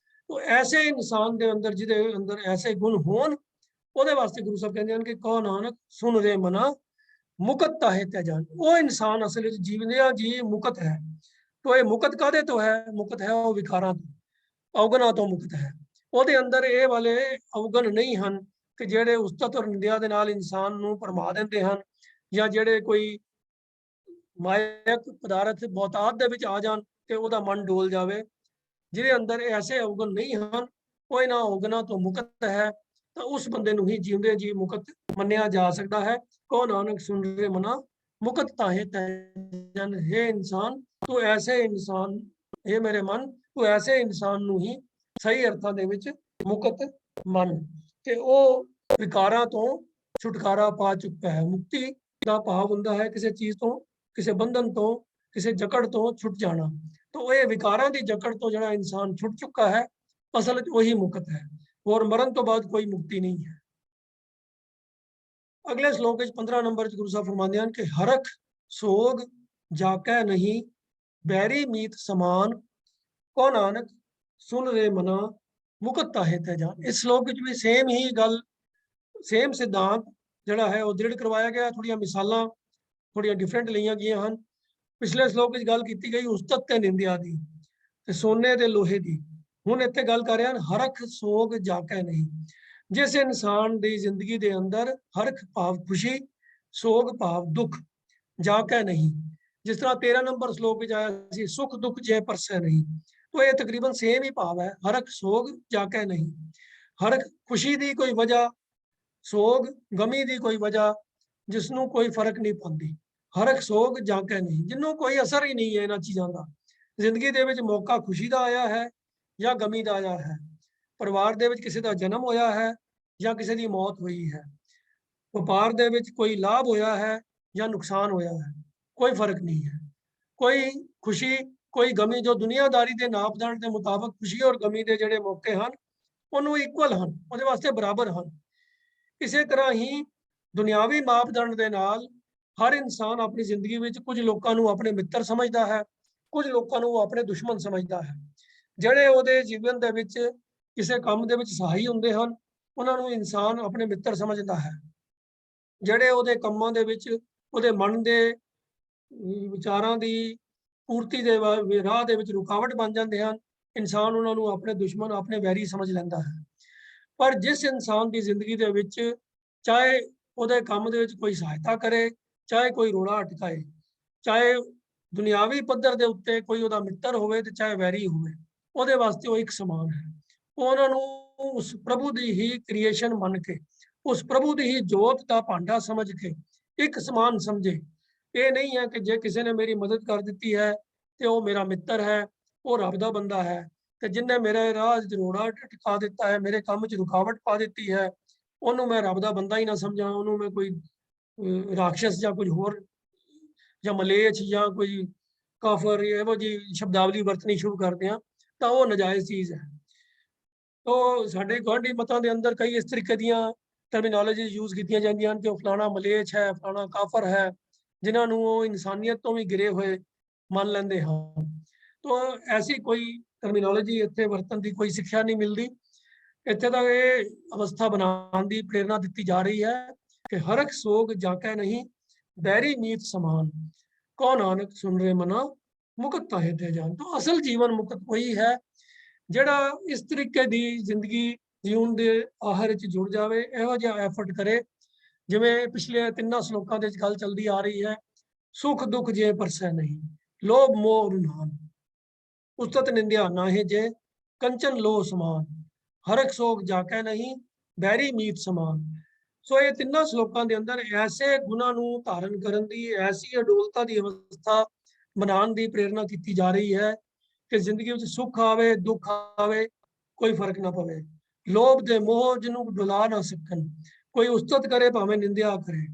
तो ऐसे इंसान के अंदर जिहदे अंदर ऐसे गुण होण, ਉਹਦੇ ਵਾਸਤੇ ਗੁਰੂ ਸਾਹਿਬ ਕਹਿੰਦੇ ਹਨ ਕਿ ਕਹੋ ਨਾਨਕ ਸੁਨ ਰੇ ਮਨਾ ਮੁਕਤ ਤਾਹੇ ਤੈ ਜਾਣ। ਉਹ ਇਨਸਾਨ ਅਸਲ ਵਿੱਚ ਜੀਵਨਿਆ ਜੀ ਮੁਕਤ ਹੈ। तो ਇਹ ਮੁਕਤ ਕਾਹਦੇ ਤੋਂ ਹੈ? ਮੁਕਤ ਹੈ ਉਹ ਵਿਕਾਰਾਂ ਤੋਂ, ਅਵਗੁਣਾਂ ਤੋਂ ਮੁਕਤ ਹੈ। ਉਹਦੇ ਅੰਦਰ ਇਹ ਵਾਲੇ ਅਵਗੁਣ ਨਹੀਂ ਹਨ ਕਿ ਜਿਹੜੇ ਉਸਤਤ ਔਰ ਨਿੰਦਿਆ ਦੇ ਨਾਲ ਇਨਸਾਨ ਨੂੰ ਭਰਮਾ ਦਿੰਦੇ ਹਨ, ਜਾਂ ਜਿਹੜੇ ਕੋਈ ਮਾਇਕ ਪਦਾਰਥ ਬਹੁਤਾਤ ਦੇ ਵਿੱਚ ਆ ਜਾਣ ਤੇ ਉਹਦਾ ਮਨ ਡੋਲ ਜਾਵੇ। ਜਿਹਦੇ ਅੰਦਰ ਐਸੇ ਅਵਗੁਣ ਨਹੀਂ ਹਨ, ਉਹ ਇਹਨਾਂ ਅਵਗੁਣਾਂ ਤੋਂ ਮੁਕਤ ਹੈ, ਤਾਂ ਉਸ ਬੰਦੇ ਨੂੰ ਹੀ ਜਿਉਂਦੇ ਜੀ ਮੁਕਤ ਮੰਨਿਆ ਜਾ ਸਕਦਾ ਹੈ। ਕਹੋ ਨਾਨਕ ਸੁਨ ਰੇ ਮਨਾ ਮੁਕਤ ਤਾਹੇ ਤੈ ਜਨ। हे इंसान ਤੂੰ ਐਸੇ ਇਨਸਾਨ, हे ਮੇਰੇ ਮਨ ਤੂੰ ਐਸੇ ਇਨਸਾਨ ਨੂੰ ਹੀ ਸਹੀ ਅਰਥਾਂ ਦੇ ਵਿੱਚ ਮੁਕਤ ਮੰਨ, ਤੇ ਉਹ ਵਿਕਾਰਾਂ ਤੋਂ ਛੁਟਕਾਰਾ ਪਾ ਚੁੱਕਾ ਹੈ। ਮੁਕਤੀ ਦਾ ਭਾਵ ਹੁੰਦਾ ਹੈ ਕਿਸੇ ਚੀਜ਼ ਤੋਂ, ਕਿਸੇ ਬੰਧਨ ਤੋਂ, ਕਿਸੇ ਜਕੜ ਤੋਂ ਛੁੱਟ ਜਾਣਾ। तो ये विकारां दी जकड़ तो जिहड़ा इंसान छुट चुका है, असल च वही मुक्त है, और मरण तो बाद कोई मुक्ति नहीं है। अगले श्लोक 15 नंबर च गुरु साहब फरमाते हैं कि हरख सोग जाकै नहीं बैरी मीत समान, को नानक सुन रे मना मुकत ताहे तै जान। इस श्लोक भी सेम ही गल, सेम सिद्धांत जिहड़ा है वो दृढ़ करवाया गया। थोड़ियां मिसालां थोड़ियां डिफरेंट लईआं गईआं हन। पिछले श्लोक में गल की गई उस्तत ते निंदिया दी ते सोने ते लोहे दी। हुण इत्थे गल कर रहे हैं हरख सोग जाके नहीं। जिस इंसान की जिंदगी के अंदर हरख भाव खुशी, सोग भाव दुख जाके नहीं, जिस तरह 13 नंबर श्लोक में आया सी सुख दुख जे परसै नहीं, तो ये तकरीबन सेम ही भाव है। हरख सोग जाके नहीं, हरख खुशी की कोई वजह, सोग गमी की कोई वजह, जिसनों कोई फर्क नहीं पाती। हरख सोग जाके नहीं, जिन्हों कोई असर ही नहीं है इन्हां चीज़ों का। जिंदगी दे विच मौका खुशी का आया है या गमी का आया है, परिवार दे विच किसी का जन्म होया है या किसी की मौत हुई है, व्यापार दे विच कोई लाभ होया है या नुकसान होया है, कोई फर्क नहीं है। कोई खुशी कोई गमी जो दुनियादारी के नापदंड के मुताबिक खुशी और गमी के जिहड़े मौके हैं उन्होंने इक्वल हैं, उहदे वास्ते बराबर हैं। इसे तरह ही दुनियावी मापदंड के नाल हर इंसान अपनी जिंदगी में कुछ लोगों को अपने मित्र समझता है, कुछ लोगों को अपने दुश्मन समझता है। ਜਿਹੜੇ ਉਹਦੇ जीवन ਦੇ ਵਿੱਚ ਕਿਸੇ ਕੰਮ ਦੇ ਵਿੱਚ ਸਹਾਈ ਹੁੰਦੇ ਹਨ, ਉਹਨਾਂ ਨੂੰ ਇਨਸਾਨ ਆਪਣੇ ਮਿੱਤਰ ਸਮਝਦਾ ਹੈ। ਜਿਹੜੇ ਉਹਦੇ ਕੰਮਾਂ ਦੇ ਵਿੱਚ ਉਹਦੇ ਮਨ ਦੇ ਵਿਚਾਰਾਂ ਦੀ ਪੂਰਤੀ ਦੇ ਰਾਹ ਦੇ ਵਿੱਚ ਰੁਕਾਵਟ ਬਣ ਜਾਂਦੇ ਹਨ, ਇਨਸਾਨ ਉਹਨਾਂ ਨੂੰ ਆਪਣੇ ਦੁਸ਼ਮਣ, ਆਪਣੇ ਵੈਰੀ ਸਮਝ ਲੈਂਦਾ ਹੈ। ਪਰ ਜਿਸ ਇਨਸਾਨ ਦੀ ਜ਼ਿੰਦਗੀ ਦੇ ਵਿੱਚ ਚਾਹੇ ਉਹਦੇ ਕੰਮ ਦੇ ਵਿੱਚ ਕੋਈ ਸਹਾਇਤਾ ਕਰੇ, चाहे कोई रोड़ा अटकाए, चाहे दुनियावी पद्धर के उत्ते कोई उहदा मित्र होवे ते चाहे वैरी होवे, उहदे वास्ते वो एक समान है। उन्होंने उस प्रभु की ही क्रिएशन मन के, उस प्रभु की ही जोत का भांडा समझ के एक समान समझे। ये नहीं है कि जे किसी ने मेरी मदद कर दी है तो वह मेरा मित्र है, वो रब दा बंदा है, तो जिन्हें मेरे राह रोड़ा अटका दिता है, मेरे काम च रुकावट पा दी है, उन्होंने मैं रब दा बंदा ही ना समझा, उन्होंने मैं कोई राक्षस या कुछ होर या मलेच या कोई काफर ਇਹੋ ਜਿਹੀ ਸ਼ਬਦਾਵਲੀ ਵਰਤਣੀ ਸ਼ੁਰੂ ਕਰਦੇ ਹਾਂ ਤਾਂ ਉਹ ਨਜਾਇਜ਼ ਚੀਜ਼ ਹੈ। तो ਸਾਡੇ ਗੁਆਂਢੀ ਮਤਾਂ ਦੇ ਅੰਦਰ ਕਈ ਇਸ ਤਰੀਕੇ ਦੀਆਂ ਟਰਮੀਨੋਲੋਜੀ ਯੂਜ਼ ਕੀਤੀਆਂ ਜਾਂਦੀਆਂ ਹਨ ਕਿ ਉਹ ਫਲਾਣਾ ਮਲੇਚ ਹੈ, ਫਲਾਣਾ ਕਾਫਰ ਹੈ, ਜਿਨ੍ਹਾਂ ਨੂੰ ਉਹ ਇਨਸਾਨੀਅਤ ਤੋਂ ਵੀ ਗਿਰੇ ਹੋਏ ਮੰਨ ਲੈਂਦੇ ਹਨ। तो ऐसी कोई टर्मिनोलॉजी ਇੱਥੇ ਵਰਤਣ ਦੀ ਕੋਈ ਸਿੱਖਿਆ ਨਹੀਂ ਮਿਲਦੀ। ਇੱਥੇ ਤਾਂ ਇਹ ਅਵਸਥਾ ਬਣਾਉਣ ਦੀ ਪ੍ਰੇਰਨਾ ਦਿੱਤੀ ਜਾ ਰਹੀ ਹੈ कि हरख सोग जाके नहीं बैरी मीत समान, को नानक सुन रे मना मुकत ताहे ते जान। तो असल जीवन मुकत वही है जिहड़ा इस तरीके की जिंदगी जीवन के आहर च जुड़ जाए, इहो जिहा एफर्ट करे जिवें पिछले 3 श्लोकां दे गल चलती आ रही है। सुख दुख जे परसै नहीं, लोभ मोह रुनान, उस्तत निंदिया नाहे जे कंचन लो समान, हरख सोग जाके नहीं बैरी मीत समान। सो ये 3 श्लोकों के अंदर ऐसे गुणों को धारण करने की, ऐसी अडोलता की अवस्था बनाने की प्रेरणा की जा रही है कि जिंदगी में सुख आवे दुख आवे, कोई फर्क ना पवे। लोभ दे मोह जिन्हों डुला ना सकन, कोई उस्तत करे भावें निंदिया करे,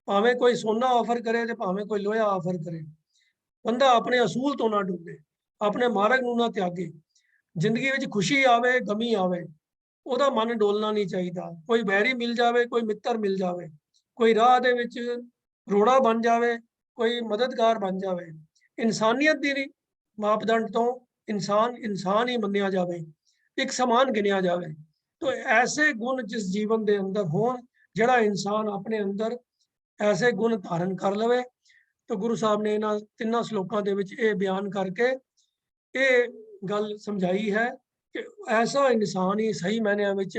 भावें कोई सोना ऑफर करे ते भावें कोई लोहा ऑफर करे। बंदा अपने असूल तो ना डुले, अपने मार्ग ਨੂੰ ना त्यागे। जिंदगी ਵਿੱਚ खुशी आवे गमी आवे, ਉਹਦਾ ਮਨ ਡੋਲਣਾ ਨਹੀਂ ਚਾਹੀਦਾ। ਕੋਈ ਵੈਰੀ ਮਿਲ ਜਾਵੇ, ਕੋਈ ਮਿੱਤਰ ਮਿਲ ਜਾਵੇ, ਕੋਈ ਰਾਹ ਦੇ ਵਿੱਚ ਰੋੜਾ ਬਣ ਜਾਵੇ, ਕੋਈ ਮਦਦਗਾਰ ਬਣ ਜਾਵੇ, ਇਨਸਾਨੀਅਤ ਦੀ ਮਾਪਦੰਡ ਤੋਂ ਇਨਸਾਨ ਇਨਸਾਨ ਹੀ ਮੰਨਿਆ ਜਾਵੇ, ਇੱਕ ਸਮਾਨ ਗਿਣਿਆ ਜਾਵੇ। तो ऐसे गुण जिस जीवन के अंदर होण, ਜਿਹੜਾ ਇਨਸਾਨ ਆਪਣੇ ਅੰਦਰ ऐसे गुण धारण कर लवे। तो गुरु साहब ने इन्हां तिन्नां श्लोकां दे विच ਇਹ ਬਿਆਨ ਕਰਕੇ ਇਹ ਗੱਲ ਸਮਝਾਈ ਹੈ कि ऐसा इंसान ही सही मायनिਆਂ ਵਿੱਚ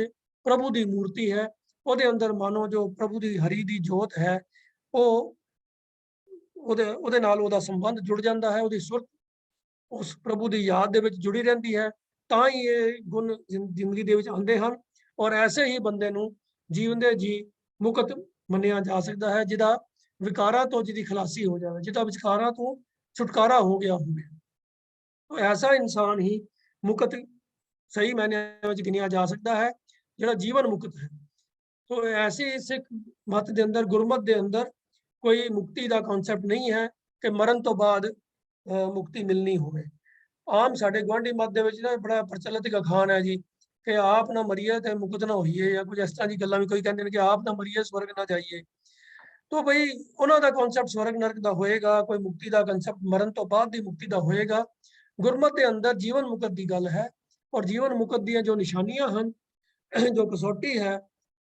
प्रभु की मूर्ति है। ਉਹਦੇ अंदर मानो जो प्रभु की हरि की जोत है, ਉਹਦੇ ਨਾਲ ਉਹਦਾ संबंध जुड़ जाता है, ਉਹਦੀ सुरत उस प्रभु की याद ਦੇ ਵਿੱਚ जुड़ी रहती है। ਤਾਂ ਹੀ ਇਹ ਗੁਣ ਜ਼ਿੰਦਗੀ ਦੇ ਵਿੱਚ ਆਉਂਦੇ ਹਨ। ਔਰ ਐਸੇ ਹੀ ਬੰਦੇ ਨੂੰ ਜੀਵਨ ਦੇ ਜੀ ਮੁਕਤ ਮੰਨਿਆ ਜਾ ਸਕਦਾ ਹੈ, ਜਿਹਦਾ ਵਿਕਾਰਾਂ ਤੋਂ ਜਿਹਦੀ ਖਲਾਸੀ ਹੋ ਜਾਵੇ, ਜਿਹਦਾ ਵਿਕਾਰਾਂ ਤੋਂ ਛੁਟਕਾਰਾ ਹੋ ਗਿਆ ਹੋਵੇ। तो ऐसा इंसान ही मुक्त सही मायने ਵਿੱਚ ਗਿਣਿਆ ਜਾ ਸਕਦਾ ਹੈ, ਜਿਹੜਾ ਜੀਵਨ ਮੁਕਤ ਹੈ। तो ऐसे सिख मत के अंदर, गुरमत के अंदर कोई मुक्ति का कॉन्सैप्ट नहीं है कि मरण तो बाद मुक्ति मिलनी होवे। आम साडे गुआढ़ी मत दे विच ना बड़ा प्रचलित अखान है जी कि आप ना मरीए ते मुकत ना होइए, या कुछ इस तरह की गल्लां भी कोई कहंदे ने कि आप ना मरीए स्वर्ग ना जाइए। तो बई उन्हां दा कॉन्सैप्ट स्वर्ग नरक दा होएगा, कोई मुक्ति दा कॉन्सैप्ट मरण तो बाद दी मुक्ति दा होएगा। गुरमत के अंदर जीवन मुकत की गल है, और जीवन मुकत दी जो निशानियां हैं, जो कसौटी है,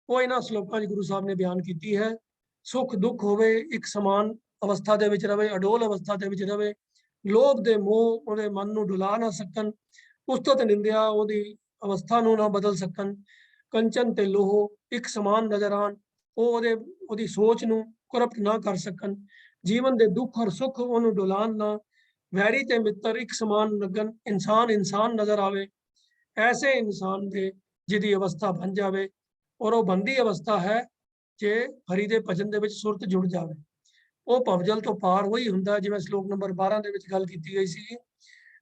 वो इन्हां श्लोकां च गुरु साहब ने बयान की है। सुख दुख होवे एक समान अवस्था दे विच रवे, अडोल अवस्था दे विच रवे। लोभ दे मोह उहदे मन नूं डुला ना सकन, उस्तत निंदिया उहदी अवस्था नूं ना बदल सकन। कंचन ते लोहो एक समान नजर आन, उहदी सोच नूं करप्ट ना कर सकन। जीवन दे दुख और सुख उहनूं डुलान ना, वैरी ते मित्र एक समान लगन, इंसान इंसान नजर आवे। ऐसे इंसान दे जिहदी अवस्था बन जावे, और वो बनदी अवस्था है जे हरि दे भजन दे विच सुरत जुड़ जावे। वो भवजल तो पार वही हुंदा, जिवें श्लोक नंबर 12 दे विच गल कीती गई सी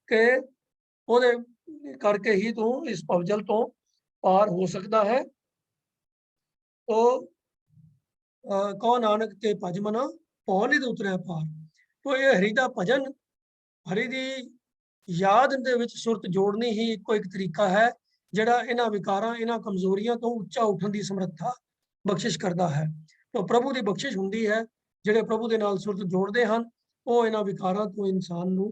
कि ਉਹਦੇ करके ही तू इस भवजल तो पार हो सकता है। तो कहो नानक ते भज मना भौ नित उतरै पार। तो ये हरि दा भजन, हरि दी याद दे विच सुरत जोड़नी ही इको एक तरीका है, ਜਿਹੜਾ ਇਹਨਾਂ ਵਿਕਾਰਾਂ, ਇਹਨਾਂ ਕਮਜ਼ੋਰੀਆਂ ਤੋਂ ਉੱਚਾ ਉੱਠਣ ਦੀ ਸਮਰੱਥਾ ਬਖਸ਼ਿਸ਼ ਕਰਦਾ ਹੈ। तो प्रभु की बख्शिश हुंदी है, ਜਿਹੜੇ प्रभु ਦੇ ਨਾਲ ਸੁਰਤ ਜੋੜਦੇ ਹਨ, ਉਹ ਇਹਨਾਂ ਵਿਕਾਰਾਂ ਤੋਂ ਇਨਸਾਨ ਨੂੰ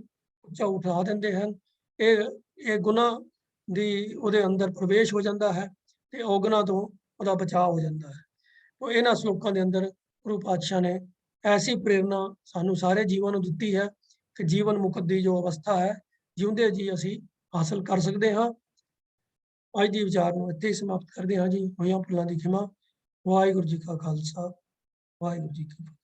ਉੱਚਾ ਉਠਾ ਦਿੰਦੇ ਹਨ। ਇਹ ਗੁਨਾਹ ਦੀ ਉਹਦੇ ਅੰਦਰ ਪ੍ਰਵੇਸ਼ ਹੋ ਜਾਂਦਾ ਹੈ, ਤੇ ਔਗੁਣਾਂ ਤੋਂ ਉਹਦਾ ਬਚਾਅ ਹੋ ਜਾਂਦਾ ਹੈ। तो ਇਹਨਾਂ ਸ਼ਲੋਕਾਂ ਦੇ ਅੰਦਰ ਗੁਰੂ ਪਾਤਸ਼ਾਹ ਨੇ ਐਸੀ ਪ੍ਰੇਰਨਾ ਸਾਨੂੰ ਸਾਰੇ ਜੀਵਾਂ ਨੂੰ ਦਿੱਤੀ ਹੈ ਕਿ ਜੀਵਨ ਮੁਕਤ ਦੀ ਜੋ ਅਵਸਥਾ ਹੈ, ਜਿਉਂਦੇ ਜੀ ਅਸੀਂ ਹਾਸਲ ਕਰ ਸਕਦੇ ਹਾਂ। ਅੱਜ ਦੀ ਵਿਚਾਰ ਨੂੰ ਇੱਥੇ ਹੀ ਸਮਾਪਤ ਕਰਦੇ ਹਾਂ ਜੀ। ਹੋਈਆਂ ਭੁੱਲਾਂ ਦੀ ਖਿਮਾ। ਵਾਹਿਗੁਰੂ ਜੀ ਕਾ ਖਾਲਸਾ, ਵਾਹਿਗੁਰੂ ਜੀ ਕੀ ਫਤਿਹ।